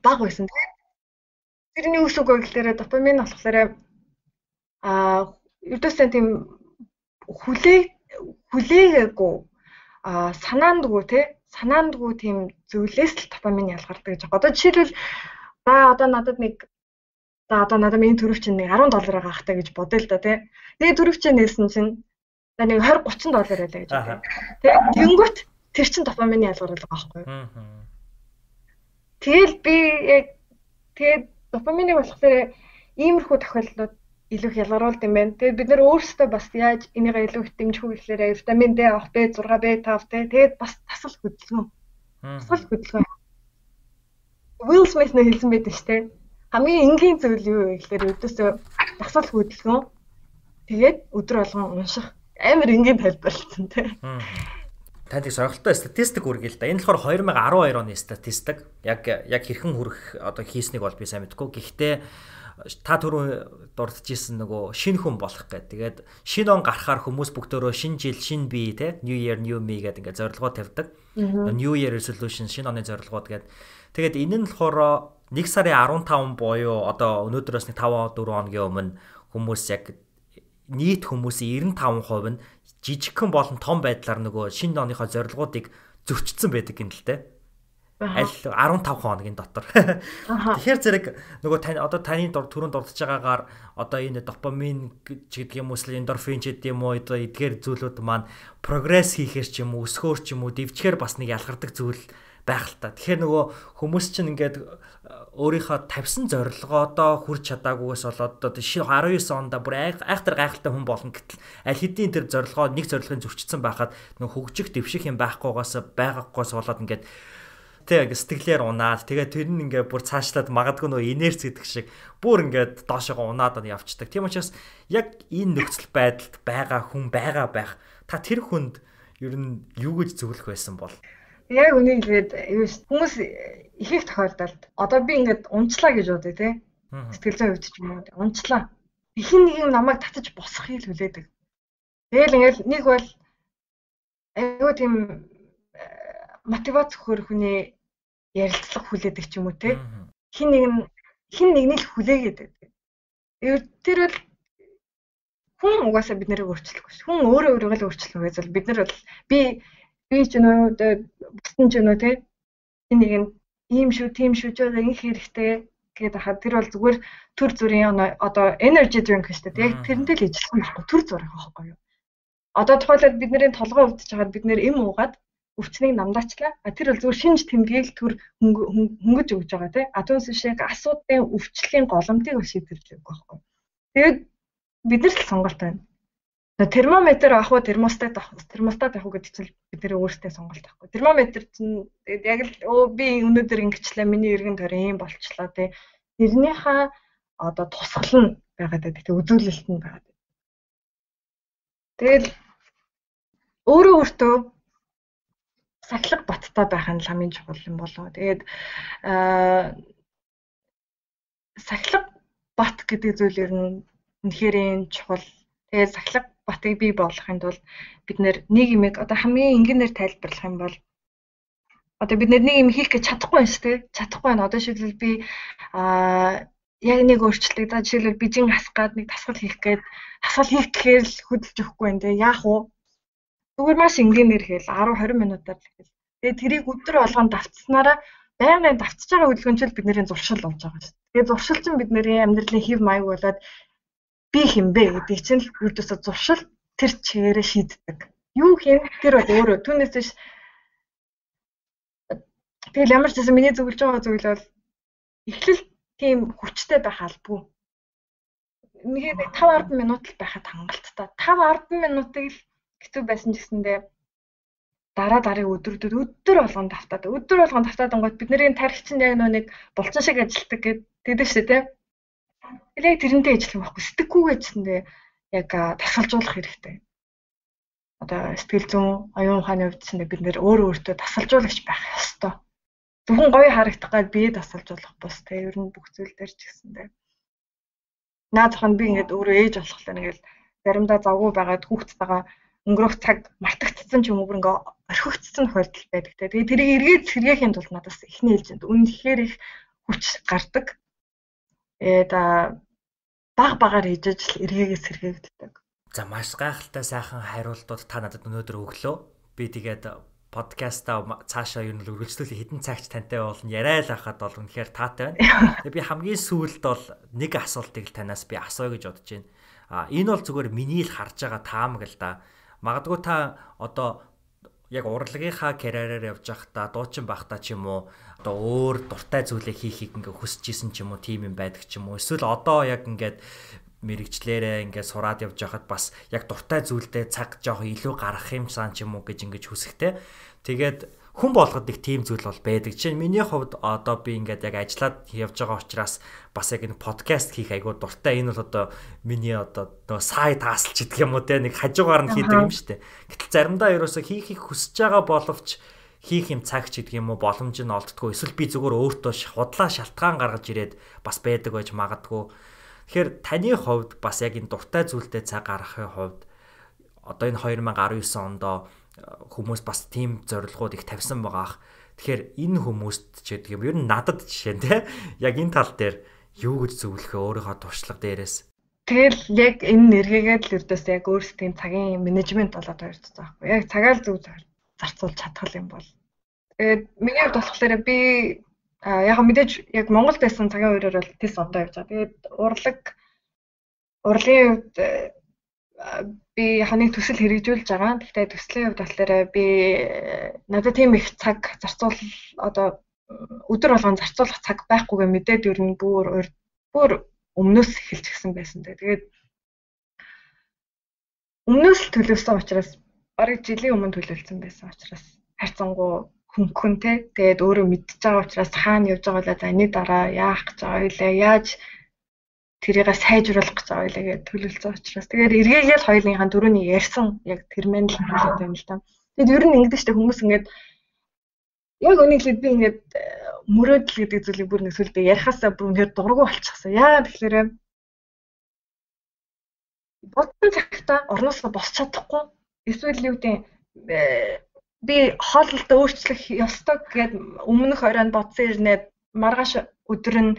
Бага байсан тий. Тэрний өсөөгүй гэхлээр допамин болохоор ердөөсөө тийм хүлээгээгүй санаандгүй тий. Санаандгүй тийм зүйлээс л допамин ялгардаг гэж байгаа. Одоо жишээлбэл одоо надад энэ төрөв чинь нэг $10 байгаа хахтаа гэж бодъё л да тий. Тэгээ төрөв чинь нээсэн чинь нэг $20-30 байлаа гэж бодъё. Тэгээ тэнгүүт тэр чин допамины ялгарл байгаа байхгүй юу? Тэгэл би яг тэгээд допаминыг болохоор иймэрхүү тохиолдлууд илүү их ялгаруулд юм байна. Тэгээд бид нэр өөрсдөө бас яаж энийгээ илүү их дэмжих вэ гэхээр витамин D авах, B6, B5 тэгээд бас тасал хөдөлгөөн. Will Smith нэ хэлсэн байдаг шүү дээ. Хамгийн энгийн зүйл юу вэ гэхээр өдөөсөө тасал хөдөлгөөн тэгээд өдөр болгон унших амар энгийн тайлбарлалцсан тий. Танд их сонирхолтой статистик үргэлж л да. Энэ болохоор 2012 оны статистик. Яг хэрхэн хүрэх одоо хийснийг бол би сайн мэдэхгүй. Гэхдээ та түрүү дурдчихсэн нөгөө шинэ хүн болох гэдэг. Тэгээд шинэ он гарахаар хүмүүс бүгдөө шинэ жил, шинэ бие те New Year, New Me гэдэг ингээд зорилгоо тавьдаг. New Year resolution шинэ оны зорилгоод гэдэг. Тэгээд энэ нь болохоор 1 сарын 15 буюу одоо өнөөдрөөс нэг 5-4 хоногийн өмнө хүмүүс яг нийт хүмүүсийн 95% нь жижигхэн болон том байдлаар нөгөө шинэ оныхоо зорилгоодыг зөрчсөн байдаг юм л те. Аль 15 хоногийн дотор. Тэгэхээр зэрэг нөгөө таны түрүүнд дурдж байгаагаар одоо энэ допамин гэдэг юм уу, эндорфин ч гэдэг юм уу, одоо эдгээр зүйлүүд маань прогресс хийхээр ч юм уу, өсгөөр ч юм уу, дэвчгээр бас нэг ялгардаг зүйл байх л та. Тэгэхээр нөгөө хүмүүс чинь ингээд өөрийнхөө тавьсан зорилгоо одоо хүрч чадаагүйгээс болоод одоо 19 онд бүр айхтар гайхалтай хүн болно гэтэл аль хэдийн тэр зорилгоо нэг зорилгын зөрчсөн байхад нөгөө хөгжих дэвших юм байхгүйгээс болоод ингээд тэг сэтгэлээр унаад тэгээд тэр нь ингээд бүр цаашлаад магадгүй нөгөө инерц гэдэг шиг бүр ингээд доошоо унаад явцдаг. Тийм учраас яг энэ нөхцөл байдалд байгаа хүн байгаа байх. Та тэр хүнд ер нь юу гэж зөвлөх байсан бол? Яг үнийг хэлээд хүмүүс их их тохиолдолд одоо би ингээд унчлаа гэж бодъё тий. Сэтгэл зүйн хувьд ч юм уу унчлаа. Ихэнх нэг юм намайг татаж босхийг л хүлээдэг. Тэгэл ингээд нэг бол айгүй тийм мотивац өгөх хүний ярилцлага хүлээдэг ч юм уу тий. Хин нэгний л хүлээгээд байдаг. Тэр бол хүн угаасаа бид нарыг өөрчлөхгүй ш. Хүн өөрөөгөө л өөрчлөх гэж бол бид нар бол би ч нөө бусдын ч нөө тий. Хин нэг нь ийм шүү, тийм шүү ч ингэ хэрэгтэй гэдэг хаад тэр бол зүгээр төр зүрийн одоо energy drink шүү дээ. Яг тэрнтэй л ижилхэн байхгүй төр зүрх байхгүй юу. Одоо тухайлбал бидний толгой өвдөж чагаад бид нэр эм уугаад өвчнийг намлаачлаа. Тэр бол зүгээр шинж тэмдэглэл төр хөнгөж өгж байгаа тий. Түүнээс шиг асуудлын өвчлөлийн голомтыг шийдвэрлэх байхгүй. Тэгээд бид нар л сонголт байна. Термометр авах уу, термостат авах уу гэдэг чинь бидний өөрсдөө сонголт авахгүй. Термометр чинь яг л би өнөөдөр ингэчлээ, миний эргэн тойрон ийм болчлоо тий. Тэрнийхээ одоо тусгал нь байгаад байдаг. Тэгээ үзүүлэлт нь байгаад байдаг. Тэгэл өөртөө сахилга баттай байх нь хамгийн чухал юм болоо. Тэгээд сахилга бат гэдэг зүйл ер нь үнэхээр чухал. Тэгээд сахилга батыг бий болгохын тулд бид нэг юмыг одоо хамгийн энгийнээр тайлбарлах юм бол одоо бид нэг юм хийх гэж чадахгүй юм шүү дээ. Чадахгүй байна. Одоо шийдвэл би яг нэг өөрчлөлтийг за жишээлбэл би жин хасгаад нэг дасгал хийх гэхээр л хөдөлж өгөхгүй юм дээ. Яах вэ? Зүгээр маш энгийнээр хийл 10-20 минутаар л хийл. Тэгээд тэрийг өдөр болгон давтснараа байнгын давтж байгаа хөдөлгөөнчл бидний зуршил болж байгаа шүү дээ. Тэгээд зуршил чинь бидний амьдралын хэв маяг болоод би хинбэ гэдэг чинь л үрдөөсө зуршил тэр чигээрээ шийддэг. Юу хийн тэр бол өөрөө түүнээс тэгэл ямар ч гэсэн миний зөвлөж байгаа зүйл бол эхлэл тийм хүчтэй байх албагүй. Нэг 5-10 минут л байхад хангалттай. 5-10 минутыг л хэцүү байсан ч гэсэндээ дараа өдөр болгон давтаад онгод бидний тарих чинь яг нэг булчин шиг ажилтдаг гэдэг шүү дээ. Тэгээд тэрнтэй ажиллах юм байхгүй. Сэтгэхгүйгээ гэсэндээ яг тасалжуулах хэрэгтэй. Одоо сэтгэл зүйн оюун ухааны хувьд чинь бид нэр өөртөө тасалжуулагч байх ёстой. Зөвхөн гоё харагдах гад бие тасалжуулах бус те ер нь бүх зүйл дээр ч гэсэндээ. Наад зах нь би ингээд өөрөө ээж болохлаа нэгэл заримдаа завгүй байгаад хүүхдтэйгээ өнгөрөх цаг мартагдсан ч юм уу бүр ингээ орхигдсон тохиолдол байдаг те. Тэгээд тэрийг эргээд сэргээхийн тулд надаас эхний ээлжинд үнэхээр их хүч гардаг. Багаар хийж ажил эргээгээ сэргээгддэг. За маш гайхалтай сайхан хариултууд та надад өнөөдөр өглөө. Би тэгээд подкастаа цаашаа юу нэл үргэлжлүүлэх хэдэн цагч тантай болно яриа л хахад бол үнэхээр таатай байна. Тэгээд би хамгийн сүүлд бол нэг асуултыг л танаас би асууя гэж бодож байна. Энэ бол зүгээр миний л харж байгаа таамаг л да. Магадгүй та одоо яг урлагийнхаа карьераар явж байхдаа дуучин байхдаа ч юм уу одоо өөр дуртай зүйлээ хийхийг ингээ хүсэж исэн ч юм уу тийм юм байдаг ч юм уу эсвэл одоо яг ингээд мэрэгчлэрээ ингээд сураад явж байхад бас яг дуртай зүйлдээ цаг жоох илүү гаргах юм сан ч юм уу гэж ингэж хүсэхтэй. Тэгээд хүн болгоод их тийм зүйл бол байдаг. Жишээ нь миний хувьд одоо би ингээд яг ажиллаад явж байгаа учраас бас яг энэ подкаст хийх айгуу дуртай. Энэ бол одоо миний одоо сай таасалч гэдэг юм уу те нэг хажуугаар нь хийдэг юм шүү дээ. Гэтэл заримдаа ерөөсө хийхийг хүсэж байгаа боловч хийх юм цагч гэдэг юм уу боломж нь олддгүй. Эсвэл би зүгээр өөртөө худлаа шалтгаан гаргаж ирээд бас байдаг байж магадгүй. Тэгэхээр таны хувьд бас яг энэ дуртай зүйлдээ цаг гаргахын хувьд одоо энэ 2019 онд хүмүүс бас тийм зорилгууд их тавьсан байгаа ах. Тэгэхээр энэ хүмүүст ч гэдэг юм ер нь надад жишээ те яг энэ тал дээр юу гэж зөвлөхөө өөрийнхөө туршлага дээрээс. Тэгэл яг энэ нэргээгээд л өрдөөс яг өөрсдийн цагийн менежмент болоод ойрцсон байхгүй. Яг цагаал зөв зарцуулж чадхал юм бол. Тэгээд миний хувьд болохоор би яг мэдээж яг Монголд байсан цагийн үеэр бол тэс одоо явж байгаа. Тэгээд урлагийн хувьд би ханыг төсөл хэрэгжүүлж байгаа. Гэхдээ төслийн хувьд болохоор би надад тийм их цаг зарцуул одоо өдөр болгон зарцуулах цаг байхгүйгээ мэдээд ер нь бүр өмнөөс эхэлж гисэн байсан. Тэгээд өмнөөс л төлөвсөн учраас бараг жилийн өмнө төлөвлөсөн байсан учраас хайрцангуй хөнгөн те. Тэгээд өөрөө мэдчихэж байгаа учраас хаана явж байгаа вэ? За энэ дараа яах гэж байгаа вэ? Яаж тэрийг сайжруулах гэж байгаа вэ гэж төлөвлөсөн учраас тэгээд эргээгээл хоёулынхаа дөрөвний ярьсан яг тэр мэн л хэлээд байна л да. Тэгээд ер нь ингэдэж штэ хүмүүс ингээд яг өнөглөд би ингээд мөрөөдөл гэдэг зүйлийг бүр нэсвэлдээ ярихаасаа бүр ингээд дургу болчихсон. Яагаад тэгэхээр бодсон цагтаа орноосоо босч чадахгүй эсвэл юу гэдэг би хооллолтоо өөрчлөх ёстой гэд өмнөх оройн бодсон ирнэ маргааш өдөр нь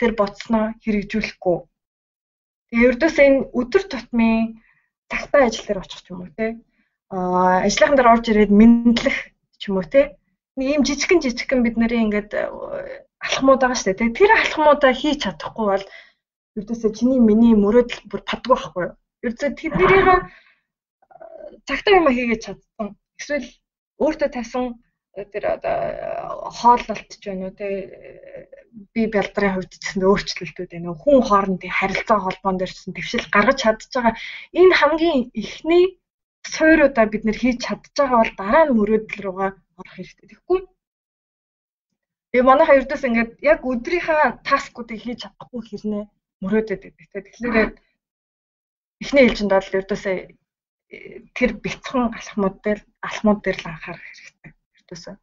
тэр бодсноо хэрэгжүүлэхгүй. Тэгээ ердөөсөө энэ өдөр тутмын цагтаа ажил дээр очих юм уу те. Ажлынхан дээр орж ирээд мэдлэх ч юм уу те. Нэг юм жижигхэн бид нарын ингээд алхмууд байгаа шүү дээ. Тэр алхмуудаа хийж чадахгүй бол ердөөсөө чиний миний мөрөөдөл бүр падгүй байхгүй юу? Ердөөсөө тэднэрийг цагтаа юм хийгээд чадсан. Эсвэл өөртөө тавьсан тэр одоо хооллолт ч байна уу те бие бялдрын хувьд ч гэсэн өөрчлөлтүүд байна. Хүн хоорондын харилцаа холбоон дээр ч гэсэн дэвшил гаргаж чадж байгаа. Энэ хамгийн ихний суурьудаа бид нэр хийж чадж байгаа бол дараа нь мөрөөдөл рүүгээ орох хэрэгтэй. Тэгэхгүй. Тэгээ манайхаа ердөөс ингээд яг өдрийнхаа таскуудыг хийж чадахгүй хэрнээ мөрөөдөд байдаг. Тэгэхээр эхний ээлжинд бол ердөөсөө тэр бяцхан алхмууд дээр л анхаарах хэрэгтэй. Ердөөсөө.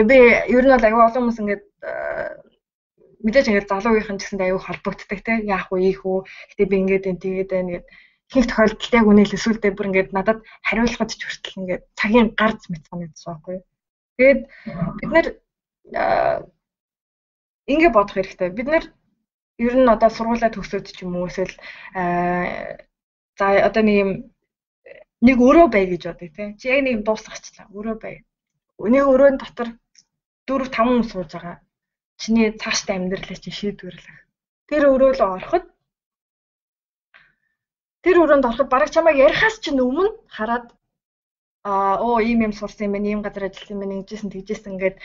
Би ер нь бол аюу олон хүмүүс ингээд мэдээж ингээд залуу үеийнхэн ч гэсэн аюу холбогддог те яах вэ ийх үү. Гэтэ би ингээд энэ тэгээд байна гэд их тохиолдолд яг үнэ л эсвэл бүр ингээд надад хариулахад ч хүртэл ингээд цагийн гарц мэт санагдаж байгаа байхгүй. Тэгээд бид нэр ингэ бодох хэрэгтэй. Бид нэр ер нь одоо сургуулаа төгсөөд ч юм уу эсвэл за одоо нэг өрөө бай гэж бодъё те. Чи яг нэг дуусгачлаа. Өрөө бай. Өний өрөөнд дотор 4-5 хүн сууж байгаа. Чиний цаашдаа амьдралаа чи шийдвэрлэх. Тэр өрөөлөө ороход бараг чамайг ярихаас ч өмнө хараад ийм сурсан юм байна, ийм газар ажилласан юм байна, ингэжсэн тэгжсэн ингээд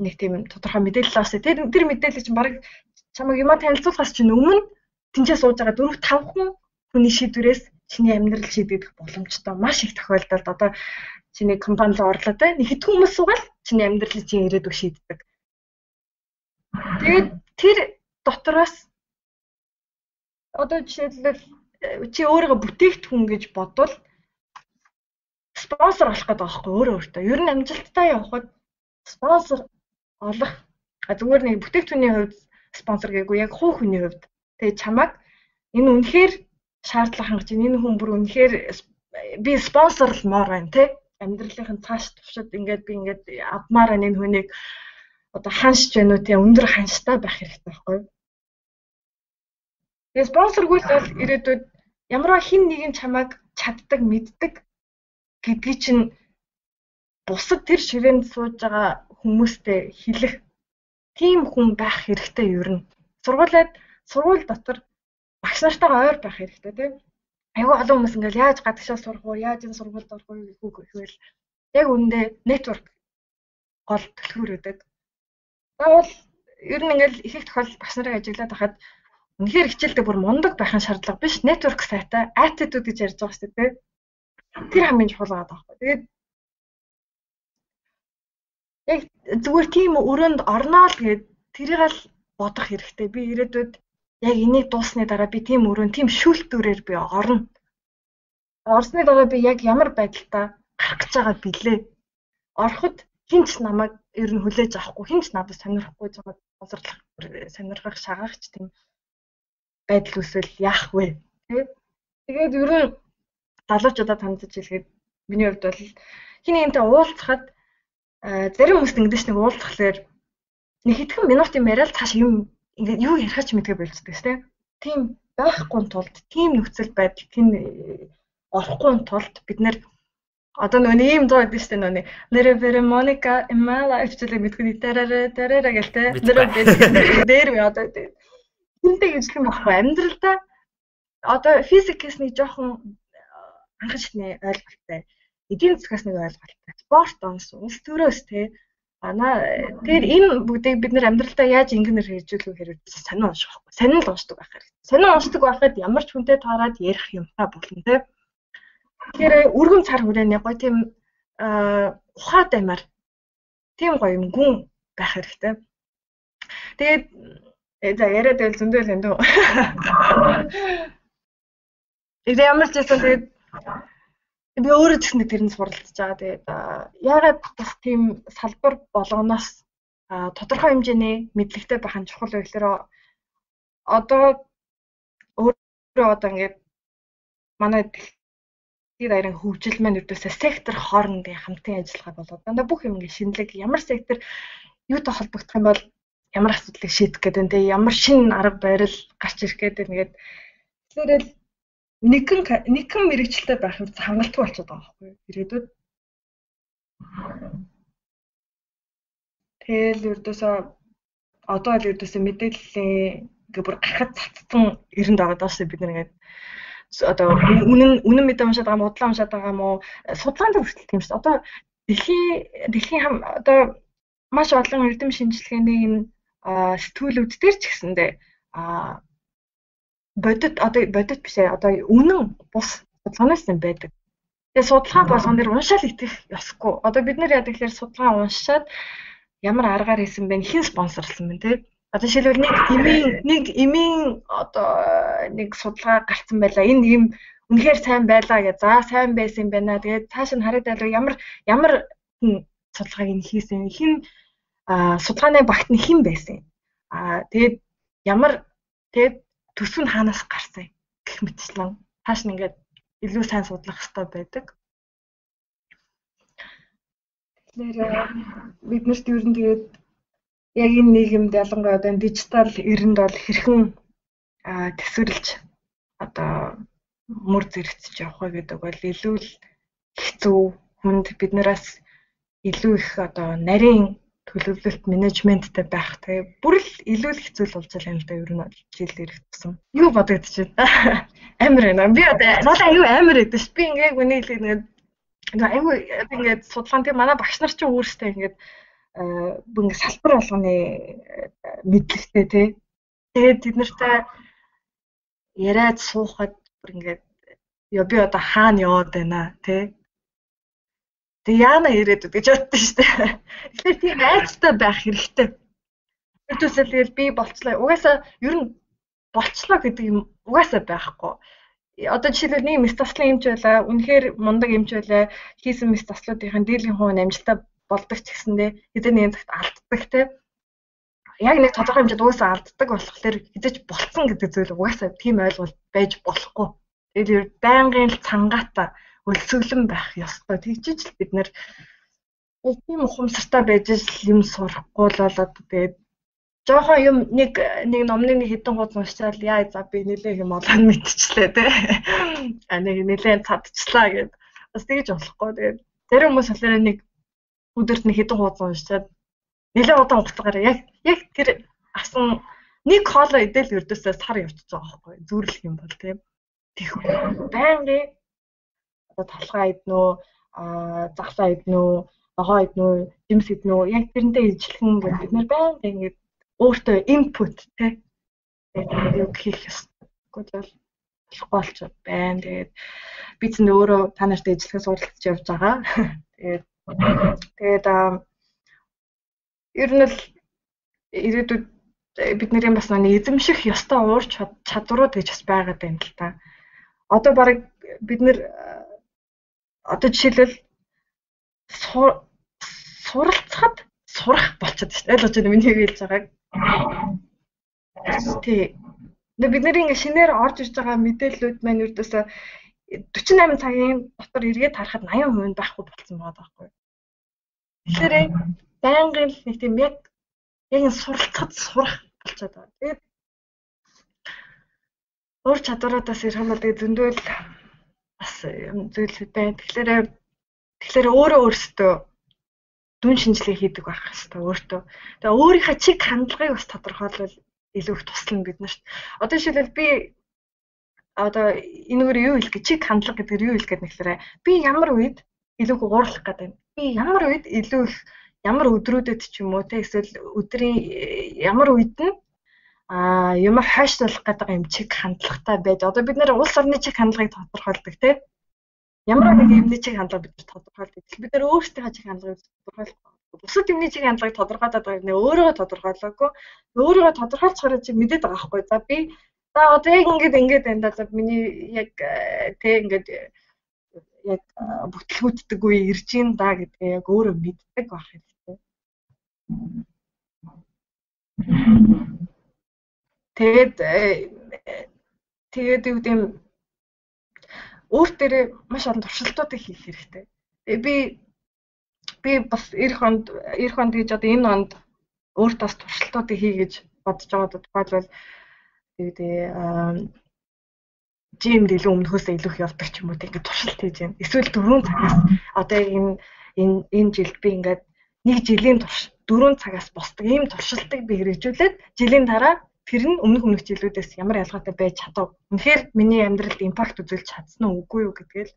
нэг тийм тодорхой мэдээлэл авсан. Тэр мэдээлэл чинь бараг чамайг юма танилцуулахаас ч өмнө тэнцээ сууж байгаа 4-5 хүн хүний шийдвэрээс чиний амьдрал шийдэгдэх боломжтой маш их тохиолдолд одоо чиний компанид орлоо те нэг хэд хүмүүс суугаад чиний амьдралыг чинь ирээдүйг шийддэг. Тэгээд тэр дотроос одоо жишээлбэл чи өөрийгөө бүтээгдэхүүн гэж бодвол спонсор олох гэдэг аахгүй өөртөө. Ер нь амжилттай явахад спонсор олох зүгээр нэг бүтээгдэхүүний хувьд спонсор гээгүү яг хувь хүний хувьд. Тэгээ чамайг энэ үнэхээр шаардлага хангаж энэ хүн бүр үнэхээр би спонсорлмоор байна те. Амьдралын цааш төвшөд ингээд би ингээд авмаар энэ хүнийг одоо ханшч байна уу тийм өндөр ханштай байх хэрэгтэй байхгүй. Тэгээ спонсоргүй бол ирээдүйд ямарваа хин нэгэн чамайг чаддаг мэддэг гэдгийг чинь бусад тэр ширээнд сууж байгаа хүмүүстэй хэлэх тийм хүн байх хэрэгтэй ер нь. Сургууль дотор багш нартайгаа ойр байх хэрэгтэй тийм. Аюу олон хүмүүс ингээл яаж гадагшаа сурах уу, яаж энэ сургуульд орох уу гэвэл яг үүндээ network гол төлхөр өгдөг. Заавал ер нь ингээл их тохиолдолд багш нарыг ажиглаад байхад үнэхээр хичээлдээ бүр мундаг байхын шаардлага биш. Network сайтай attitude гэж ярьж байгаа шүү дээ. Тэр хамгийн чухал байгаа байхгүй. Тэгээд яг зүгээр тийм өрөөнд орноо л гээд тэрийг л бодох хэрэгтэй. Би ирээдүйд яг энийг дуусны дараа би тийм өрөөнд тийм шүүлтүүрээр би орно. Орсны дараа би яг ямар байдалтай гарах гэж байгаа билээ. Ороход хинч намайг ер нь хүлээж авахгүй, хинч надад сонирхгүй байгаа босрлох, сонирхох, шагаагч тийм байдал үүсвэл яах вэ? Тэгээд ер нь залуучуудад хандаж хэлгээд миний хувьд бол хин нэгнтэй уулзахад зарим хүмүүс ингэдэж нэг уулзахлаар нэг хэдхэн минутын яриад цааш юм ингээд юу ярих ч мэдгээ болцдог тийм. Тийм байхгүй тулд тийм нөхцөл байдал тийм орохгүй тулд бид нэр одоо нөгөө ийм дуу гэдэг чинь нөгөө нэрэ Моника Эмала эвчлэг мэдгүй тараа гэлтэй нэр би одоо тэнтэй гэж юм байхгүй амьдралдаа одоо физикээс нэг жоохон анхаарчны ойлголттой эдийн засгаас нэг ойлголттой спорт онс улс төрөөс те тэр энэ бүгдийг бид нэр амьдралдаа яаж ингэнээр хэрэгжүүлэх хэрэг сонин унших байхгүй сонин л уншдаг байх хэрэгтэй сонин уншдаг байхад ямар ч хүнтэй таарад ярих юмтай болно те тэгэхээр өргөн цар хүрээний гоё тийм ухаад аймаар тийм гоё юм гүн байх хэрэгтэй тэгээд за яриад байл зөндөл энэ дөө ямар ч байсан тэгээд би өөрөө ч гэсэн тэрнээс суралцж байгаа. Тэгээд яагаад бас тийм салбар болгоноос тодорхой хэмжээний мэдлэгтэй байх нь чухал вэ гэхээр одоо өөрөө одоо ингээд манай дэлхийн даяарын хөгжил маань ердөөсөө сектор хоорондын хамтын ажиллагаа болоод дандаа бүх юм ингээд шинэлэг ямар сектор юутай холбогдох юм бол ямар асуудлыг шийдэх гэдэг нь ямар шинэ арга барил гарч ирэх гэдэг нэгэд тэгэхээр нэгэн мэрэгчлээ байх нь хангалттай болчиход байгаа байхгүй ирээдүйд. Тэгэл ердөөсөө одоо л ердөөсөө мэдээллийн ингээ бүр гахад цацсан эрэнд байгаа даа шүү бид нар ингээд одоо үнэн мэдээ уншаад байгаа юм уу, удлаа уншаад байгаа юм уу, судалгаанд хүртэл тийм шүү. Одоо дэлхийн одоо маш олон эрдэм шинжилгээний энэ сэтгүүлүүд дээр ч гэсэндээ бодит биш ээ одоо үнэн бус судалгаанаас юм байдаг. Тэгээ судалгаа болгон дээр уншаал итгэх ёсгүй. Одоо бид нар яа гэхээр судалгаа уншаад ямар аргаар хийсэн бэ? Хэн спонсорлсон бэ те? Одоо жишээлбэл нэг эмийн одоо нэг судалгаа гарцсан байлаа. Энэ юм үнэхээр сайн байлаа гэж. За сайн байсан юм байна. Тэгээд цааш нь хараад байлаа ямар судалгааг нь хийсэн. Хэн судалгааны багт нь хэн байсан. Тэгээд тэгээд төсөв нь хаанаас гарсан гэх мэтчлэн цааш нь ингээд илүү сайн судлах хэрэгтэй байдаг. Тэгэхээр биднэрт ер нь тэгээд яг энэ нийгэмд ялангуяа одоо дижитал эринд бол хэрхэн төсөөлж одоо мөр зэрэгцэж явах вэ гэдэг бол илүү л хэцүү. Хүнд биднээс илүү их одоо нарийн төлөвлөлт менежменттэй байх тэгээ бүр л илүү л хэцүү л болж байгаа юм л да ер нь жил ирэх тусам. Юу бодогдож байна? Амар байна. Би одоо надад аюу амар гэдэг ш. Би ингээд үнийг л аюу ингээд судалгаан тийм манай багш нар ч өөрсдөө ингээд ингээд салбар болгоны мэдлэгтэй тий. Тэгээд тэд нартай яриад суухад бүр ингээд би одоо хаана яваад байна тий. Тэгээ яана ирээд гэж боддоо шүү дээ. Тэгэхээр тийм айцтай байх хэрэгтэй. Өөртөөсөө тэгэл би болцлоо. Угаасаа ер нь болцлоо гэдэг юм угаасаа байхгүй. Одоо жишээлбэл нэг мэс таслын эмч байлаа. Үнэхээр мундаг эмч байлаа. Хийсэн мэс таслуудын дийлгийн хувь амжилттай болдог ч гэсэндээ хэзээ нэгэн цагт алддаг те. Яг нэг тодорхой хэмжээнд угаасаа алддаг болохоор хэзээч болцсон гэдэг зүйл угаасаа тийм ойлголт байж болохгүй. Тэгээд байнгын л цангаатай өлсөглөн байх ёстой. Тэгжиж л бид нэр тийм ухамсартай байж юм сурахгүй л болоод тэгээд жоохон юм нэг номны нэг хэдэн хуудас уншчаал яа за би нэлээ юм олоо мэдчихлээ те. Нэг нэлээ цадчихлаа гэд. Бас тэгж болохгүй. Тэгээд зарим хүмүүс болохоор нэг өдөрт нэг хэдэн хуудас уншчаад нэлээ удаан хугацаагаар яг тэр асан нэг хоолоо идэл өрдөөсөө сар явчихж байгаа байхгүй. Зүрлэх юм бол тийм. Тэгэх байнгын талхаа иднүү, загсаа иднүү, ногоо иднүү, жимс иднүү, яг тэрнтэй ижилхэн гэдэг бид нар байнга ингэж өөртөө инпут тий. Тэгээд юу хийх ёстой. Гэхдээ болохгүй болч байна. Тэгээд би ч өөрөө та нартай ижилхэн суралцж явж байгаа. Тэгээд ер нь л ирээдүйд бидний бас нэг эзэмших ёстой уур чадварууд гэж бас байгаад байна л та. Одоо баг бид нэр одоо жишээлбэл суралцахад сурах болчиход шүү дээ. Ойлгож байна миний хэлж байгааг. Тий. Бидний ингээ шинээр орж ирж байгаа мэдээллүүд маань үрдөөсөө 48 цагийн дотор эргээд харахад 80% байхгүй болсон байгаа байхгүй. Тэгэхээр байнгын нэг тийм яг суралцахад сурах болчиход байгаа. Тэгээд уур чадвараадаас ирэх юм бол тэгээд зөндөл бас юм зүйлүүд байна. Тэгэхээр өөрөөсөө дүн шинжилгээ хийдэг байх хэрэгтэй өөртөө. Тэгээ өөрийнхөө чиг хандлагыг бас тодорхойлвол илүү их туслана биднэрт. Одоо жишээлбэл би одоо энэгээр юу хэлэх гэж чиг хандлага гэдэг юу хэлэх гэхээр би ямар үед илүү их уурлах гэдэг. Би ямар үед илүү их ямар өдрүүдэд ч юм уу те эсвэл өдрийн ямар үед нь юм хойшлуулах гэдэг юм чиг хандлагатай байж. Одоо бид нэр улс орны чиг хандлагыг тодорхойлдог те. Ямар нэг юмний чиг хандлага бид тодорхойлдог. Бид нэр өөрсдийнхөө чиг хандлагыг тодорхойлох. Бусад юмний чиг хандлагыг тодорхойлоод байгаа нэ өөрөө тодорхойлоогүй. Өөрийгөө тодорхойлцохоор чи мэдээд байгаа байхгүй. За би одоо яг ингэж байна да. Миний яг те ингэж яг бүтлгүүддэг үе ирж ин да гэдгээ яг өөрөө мэддэг байх хэрэгтэй. Тэгээд юу гэдэм өөртөө маш олон туршилтуудыг хийх хэрэгтэй. Би бас эх хонд гэж одоо энэ онд өөртөө туршилтуудыг хийж бодож байгаа тухайлбал жимд илүү өмнөхөөсөө илүү их явдаг ч юм уу тийм туршилт хийж байна. Эсвэл 4 цагаас одоо энэ жилд би ингээд нэг жилийн турш 4 цагаас босдог ийм туршилтыг би хэрэгжүүлээд жилийн дараа тэр нь өмнөх жилүүдээс ямар ялгаатай байж чадав. Үнэхээр миний амьдралд импакт үзүүлж чадсан уу үгүй юу гэдгээл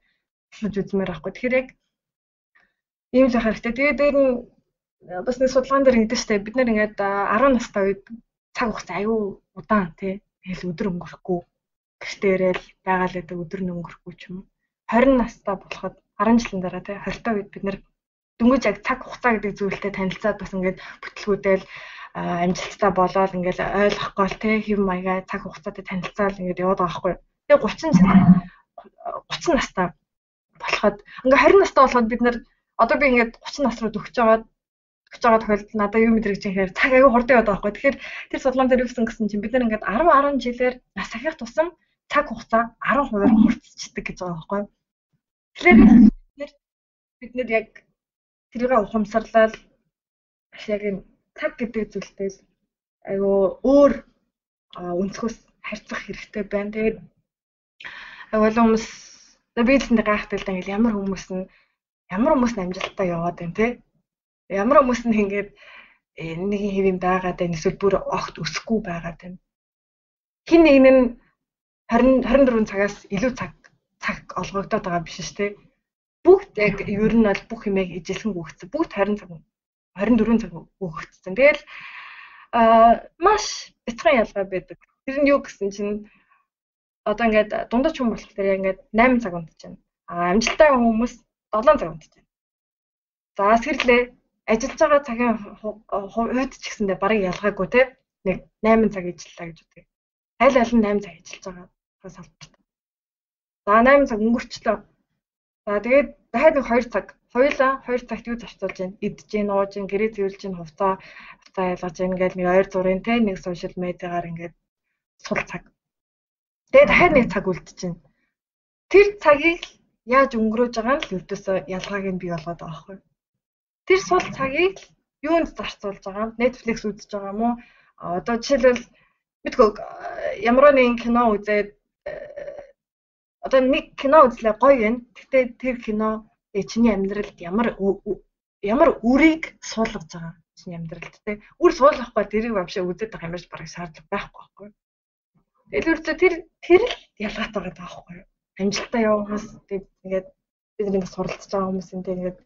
хэлж үзмээр байхгүй. Тэгэхээр яг ийм л хэрэгтэй. Тэгээд дээр нь бас нэг судалгаан дээр ингэдэж штэ бид нэр ингээд 10 настай үед цаг хугацаа аюу удаан тий. Тэгэл өдөр өнгөрөхгүй гэртээ ирээл байгаал гэдэг өдөр нь өнгөрөхгүй ч юм уу. 20 настай болоход 10 жилийн дараа тий 20 та үед бид нэр дөнгөж яг цаг хугацаа гэдэг зүйлтэй танилцаад бас ингээд бүтлгүүдэл амжилттай болоод ингээд ойлгохгүй л тий хэв маягаа цаг хугацаатай танилцаал ингээд яваад байгаа байхгүй. Тэгээ 30 настай болоход ингээ 20 настай болоход бид нэр одоо би ингээд 30 нас руу өгч байгаа тохиолдолд надад юу мэдрэгч юм хэрэг цаг аягүй хурдан яваад байгаа байхгүй. Тэгэхээр тэр судалгаан дээр юусэн гэсэн чинь бид нар ингээд 10 жилээр нас ахих тусам цаг хугацаа 10% хурцчдаг гэж байгаа байхгүй. Тэгэхээр бид нар яг тэрийг ухамсарлал яг энэ цаг гэдэг зүйлтэй аягүй өөр өнцгөөс харьцах хэрэгтэй байна. Тэгээд аягүй хүмүүс бийлэндээ гайхдаг л да ингээл ямар хүмүүс нь амжилттай яваад байна те. Ямар хүмүүс нь ингээд нэг хэв юм байгаад байна. Эсвэл бүр огт өсөхгүй байгаад байна. Хин нэг нь 24 цагаас илүү цаг олгогдоод байгаа биш шүү дээ. Бүгд яг ер нь бол бүх юмыг ижилхэн өгсөн. Бүгд 24 цаг өгсөн. Тэгэл маш бяцхан ялгаа байдаг. Тэр нь юу гэсэн чинь одоо ингээд дундаж хүн болох дээр ингээд 8 цаг унтаж байна. Амжилттай хүмүүс 7 цаг унтаж байна. За сэрлээ ажиллаж байгаа цагийн хувьд ч гэсэндээ барыг ялгаагүй те. Нэг 8 цаг ажиллаа гэж үгүй. Аль аль нь 8 цаг ажиллаж байгаа салбарт. За 8 цаг өнгөрчлөө. За тэгээд дахиад 2 цаг. Хоёулаа 2 цагт юу зарцуулж байна? Идж гин, ууж гин, гэрээ цэвэрлж гин, хувцас ялгаж гин ингээл нэг ойр зургийн те нэг сошиал медиагаар ингээд сул цаг. Тэгээд дахиад нэг цаг үлдчихэв. Тэр цагийг яаж өнгөрөөж байгаа нь л өвдөөсөө ялгааг нь бий болгоод байгаа байхгүй. Тэр сул цагийг юунд зарцуулж байгаа юм? Netflix үзэж байгаа юм уу? Одоо жишээлбэл мэдгүй ямар нэгэн кино үзээд одоо нэг кино үзлээ гоё юм. Гэхдээ тэр кино чиний амьдралд ямар үрийг суулгаж байгаа чиний амьдралд те. Үр суулгахгүй тэрийг вообще үзээд байгаа юмш бараг шаардлага байхгүй байхгүй. Тэгэхээр тэр л ялгаатай байгаа байхгүй юу? Амжилттай явах хүмүүс тэгээд бид нэг суралцж байгаа хүмүүс энэ ингээд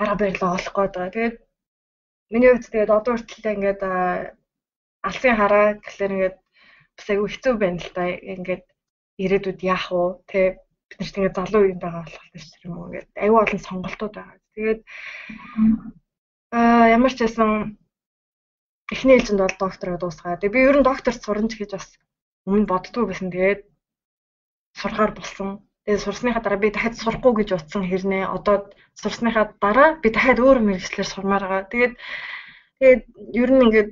арга барилаа олох гээд байгаа. Тэгээд миний хувьд тэгээд одоо хүртэл ингээд алсын хараа гэхлээр ингээд бас айгүй хэцүү байна л та. Ингээд ирээдүйд яах вэ? Тэ бид нарт ингээд залуу юм байгаа болохоор ч юм уу ингээд айгүй олон сонголтууд байгаа. Тэгээд ямар ч байсан эхний ээлжинд бол доктороо дуусгаад. Тэгээд би ер нь докторт сурна ч гэж бас өмнө боддгоо байсан. Тэгээд сурахаар болсон. Тэгээд сурсныхаа дараа би дахиад сурахгүй гэж утсан хэрнээ. Одоо сурсныхаа дараа би дахиад өөр мэргэжлэр сурмаар байгаа. Тэгээд ер нь ингээд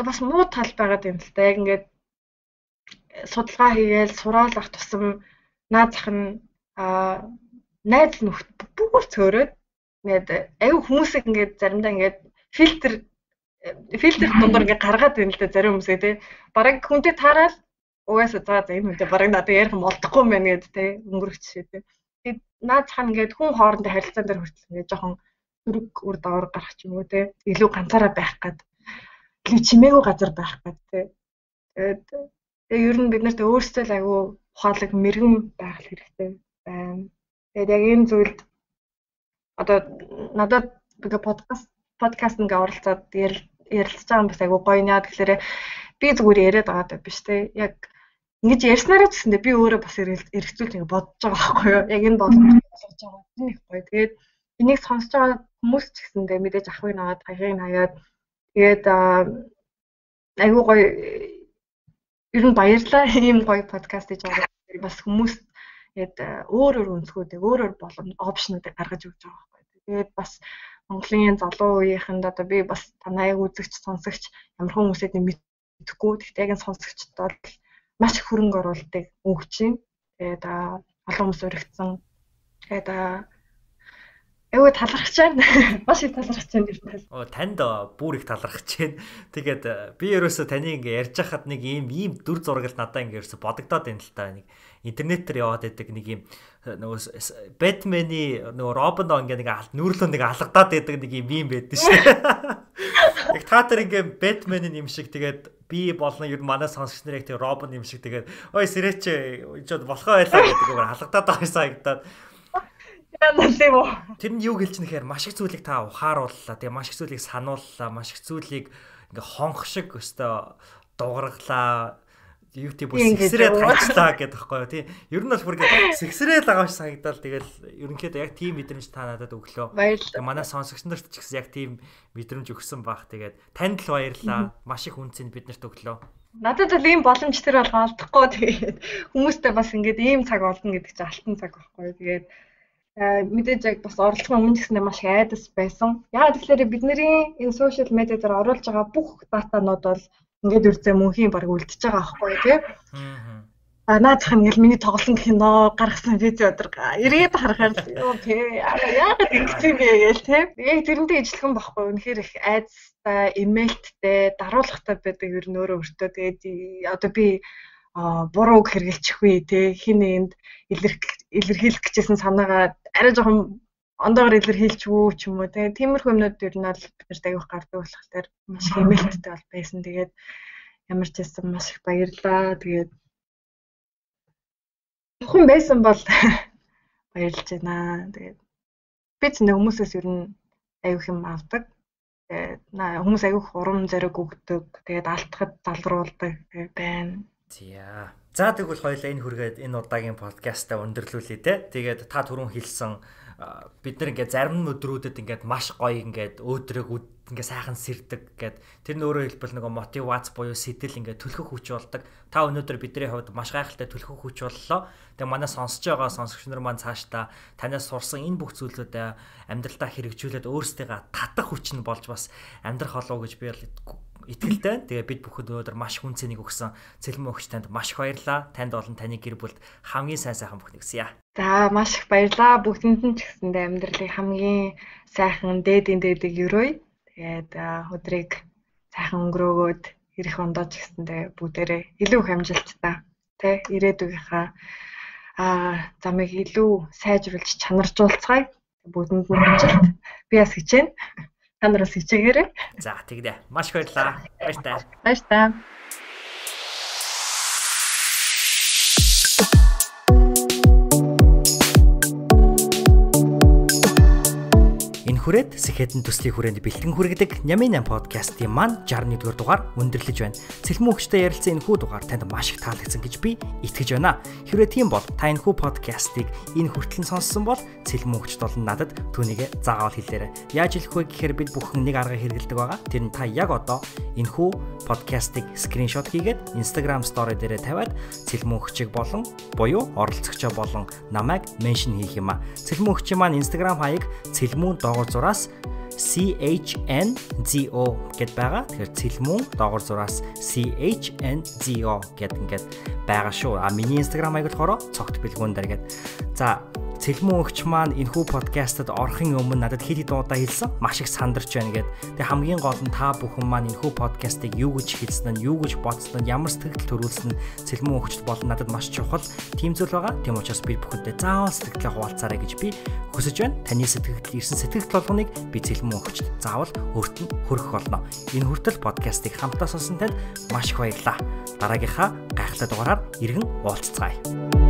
бас муу тал байгаад юм л та. Яг ингээд судалгаа хийгээл сураал ах тусам наад зах нь найз нөхд бүр цөөрөөд ингээд аюу хүмүүсийг ингээд заримдаа ингээд фильтр дундор ингээд гаргаад байна л да зарим хүмүүсээ тий. Бараг хүнтэй таарал угаасаа за энэ хүнтэй бараг надад ярих юм болдохгүй юм байна гэд тий өнгөрөх жишээ тий. Тэгээд наад зах нь ингээд хүн хоорондын харилцаан дээр хүртэл ингээд жоохон өрөг үр давар гарах ч юм уу тий. Илүү ганцаараа байх гээд илүү чимээгүй газар байх гээд тий. Тэгээд ер нь бид нарт өөрсдөө л аюу ухаалаг мэрэгэн байх хэрэгтэй байна. Тэгээд яг энэ зүйлд одоо надад подкаст ингээ оролцоод ярилцж байгаа юм бас аюу гоё наа. Тэгэхээр би зүгээр яриад байгаа биш те. Яг ингэж ярьснараа ч гэсэндээ би өөрөө бас эргэцүүлж ингээ бодож байгаа байхгүй юу. Яг энэ боломжтой болгож байгаа нь их гоё. Тэгээд энийг сонсож байгаа хүмүүс ч гэсэндээ мэдээж ахыг наваад хаягийг хаяад тэгээд аюу гоё ер нь баярлалаа ийм гоё подкаст хийж байгаа. Бас хүмүүс тэгээд өөр өнцгүүдийг өөр болон опшнуудыг гаргаж өгч байгаа байхгүй. Тэгээд бас Монголын залуу үеийнхэнд одоо би бас танайг үзэгч сонсогч ямар хүмүүсэд мэдэхгүй. Гэхдээ яг энэ сонсогчдод бол маш их хөрөнгө оруулалтыг өгч юм. Тэгээд олон хүмүүс өргөцсөн. Тэгээд аюу талархаж байна. Маш их талархаж байна гэж байна. Танд бүр их талархаж байна. Тэгээд би ерөөсөө таны ингээ ярьж хахад нэг ийм дүр зураг л надад ингээ ерөөсөө бодогдоод байна л та. Нэг интернетээр яваад байдаг нэг ийм нөгөө Бэтмений нөгөө Робин ингээ нэг нүүрлөө нэг алгадаад байдаг нэг ийм байдаг шүү. Яг таатар ингээ Бэтмений юм шиг тэгээд би болно ер нь манай сонсогч нарыг тэгээд Робин юм шиг тэгээд ой сэрэч чод болохоо байлаа гэдэг зүгээр алгадаад байгаа юм санагдаад. Тийм үү. Тэр нь юу гэлж нэхээр маш их зүйлийг та ухаарууллаа. Тэгээ маш их зүйлийг санууллаа. Маш их зүйлийг ингээ хонх шиг өстө дугарглаа. YouTube сэгсрээд хайчлаа гэдэг байхгүй юу. Тийм. Ер нь бол бүр ингээ сэгсрээд байгаа ш санагдал. Тэгэл ерөнхийдөө яг тийм мэдрэмж та надад өглөө. Тэгээ манай сонсогч нарт ч гэсэн яг тийм мэдрэмж өгсөн баг. Тэгээд танд л баярлалаа. Маш их үнцэн биднэрт өглөө. Надад бол ийм боломж тэр бол олдохгүй. Тэгээд хүмүүстэй бас ингээд ийм цаг олно гэдэг чинь алтан цаг байхгүй юу. Тэгээд мэдээж яг бас оролцохын өмнө гэсэндээ маш их айдас байсан. Яагаад тэгэхээр бидний энэ сошиал медиа дээр оруулж байгаа бүх датанууд бол ингээд үрцээ мөнхийн баг үлдчихэж байгаа байхгүй тий. Наадах ингээл миний тоглосон кино гаргасан видео өдр эргээд харахаар окей яагаад ингэж юм бэ гээл тий. Яг тэрнтэй ижилхэн байхгүй. Үнэхээр их айдастай, имэйлттэй, даруулгатай байдаг ер нь өөрөө өөртөө. Тэгээд одоо би буруу үг хэрэгэлчихвээ тий. Хин нэгэнд илэрхийлэх гэжсэн санаагаа арай жоохон ондоогоор илэрхийлчихвүү ч юм уу тий. Тиймэрхүү юмнууд ер нь бол биднэрт аяух гардаг болохоор маш их имэйлттэй бол байсан. Тэгээд ямар ч байсан маш их баярлаа. Тэгээд Хүн байсан бол баярлж байна. Тэгээд би ч нэг хүмүүсээс ер нь аюух юм авдаг. Тэгээд хүмүүс аюух урам зориг өгдөг. Тэгээд алдахад залруулдаг байна. За тэгвэл хоёулаа энэ хүргээд энэ удаагийн подкастаа өндөрлүүлээ те. Тэгээд та түрүүн хэлсэн бид нар ингээд зарим өдрүүдэд ингээд маш гоё ингээд өөдрөг ингээд сайхан сэрдэг гэд тэр нь өөрөө хэлбэл нэг мотивац буюу сэтэл ингээд төлхөх хүч болдог. Та өнөөдөр бидний хувьд маш гайхалтай төлхөх хүч боллоо. Тэгээ манай сонсож байгаа сонсогч нар маань цаашдаа танаас сурсан энэ бүх зүйлүүдээ амьдралдаа хэрэгжүүлээд өөрсдийгөө татах хүч нь болж бас амьдрах болов гэж би итгэлтэй. Тэгээ бид бүхэд өнөөдөр маш хүн цэнийг өгсөн Цэлмэн өгч танд маш их баярлалаа. Танд болон таны гэр бүлд хамгийн сайхан бүхнийг хүсье. За маш их баярлалаа. Бүгдэнд нь ч гэсэндээ амьдралын хамгийн сайхан дээдийг өрөөе. Тэгээд өдрийг сайхан өнгөрөөгөөд ирэх ондоо ч гэсэндээ бүгдээрээ илүү их амжилттай тэ ирээдүйгийнхаа замыг илүү сайжруулж чанаржуулцгаая. Бүгдэнд нь амжилт. Би бас хичээнэ. Та нараас хичээгээрэй. За тэгдэ. Маш их баярлалаа. Баярлалаа. Баярлалаа. Хүрээд Сэхэтэн төслийн хүрээнд бэлтгэн хүргэдэг Нямын 8 подкастын маань 61-р дугаар өндөрлөж байна. Цэлмэн өгчтэй ярилцсан энэхүү дугаар танд маш их таалагдсан гэж би итгэж байна. Хэрвээ тийм бол та энэхүү подкастыг энэ хүртэл сонссон бол Цэлмэн өгчт болон надад түүнийг заавал хэлээрэй. Яаж хэлэх вэ гэхээр бид бүхэн нэг арга хэрэгэлдэг байгаа. Тэр нь та яг одоо энэхүү подкастыг скриншот хийгээд Instagram story дээрээ тавиад Цэлмэн өгчийг болон буюу оролцогчоо болон намайг меншн хийх юм а. Цэлмэн өгчийн маань Instagram хаяг Цэлмэн доогоор зураас CHNZO гэд байгаа. Тэгэхээр Цэлмэн доогоор зураас CHNZO гэд ингээд байгаа шүү. Миний Instagram хаяг болохоор цогт бэлгүүн дээр гэд. За Цэлмэн өгч маань энэхүү подкастад орохын өмнө надад хэд хэдэн удаа хэлсэн маш их сандарч байна гэд. Тэгээ хамгийн гол нь та бүхэн маань энэхүү подкастыг юу гэж хэлсэн нь, юу гэж бодсон нь, ямар сэтгэл төрүүлсэн нь Цэлмэн өгчд болон надад маш чухал тийм зүйл байгаа. Тийм учраас би бүхэндээ заавал сэтгэлээ хуваалцаарай гэж би хүсэж байна. Таны сэтгэлд ирсэн сэтгэл болгоныг би Цэлмэн өгчд заавал өөрт нь хүргэх болно. Энэ хүртэл подкастыг хамтдаа сонсон танд маш их баярлалаа. Дараагийнхаа гайхалтай дугаараар иргэн уулзцгаая.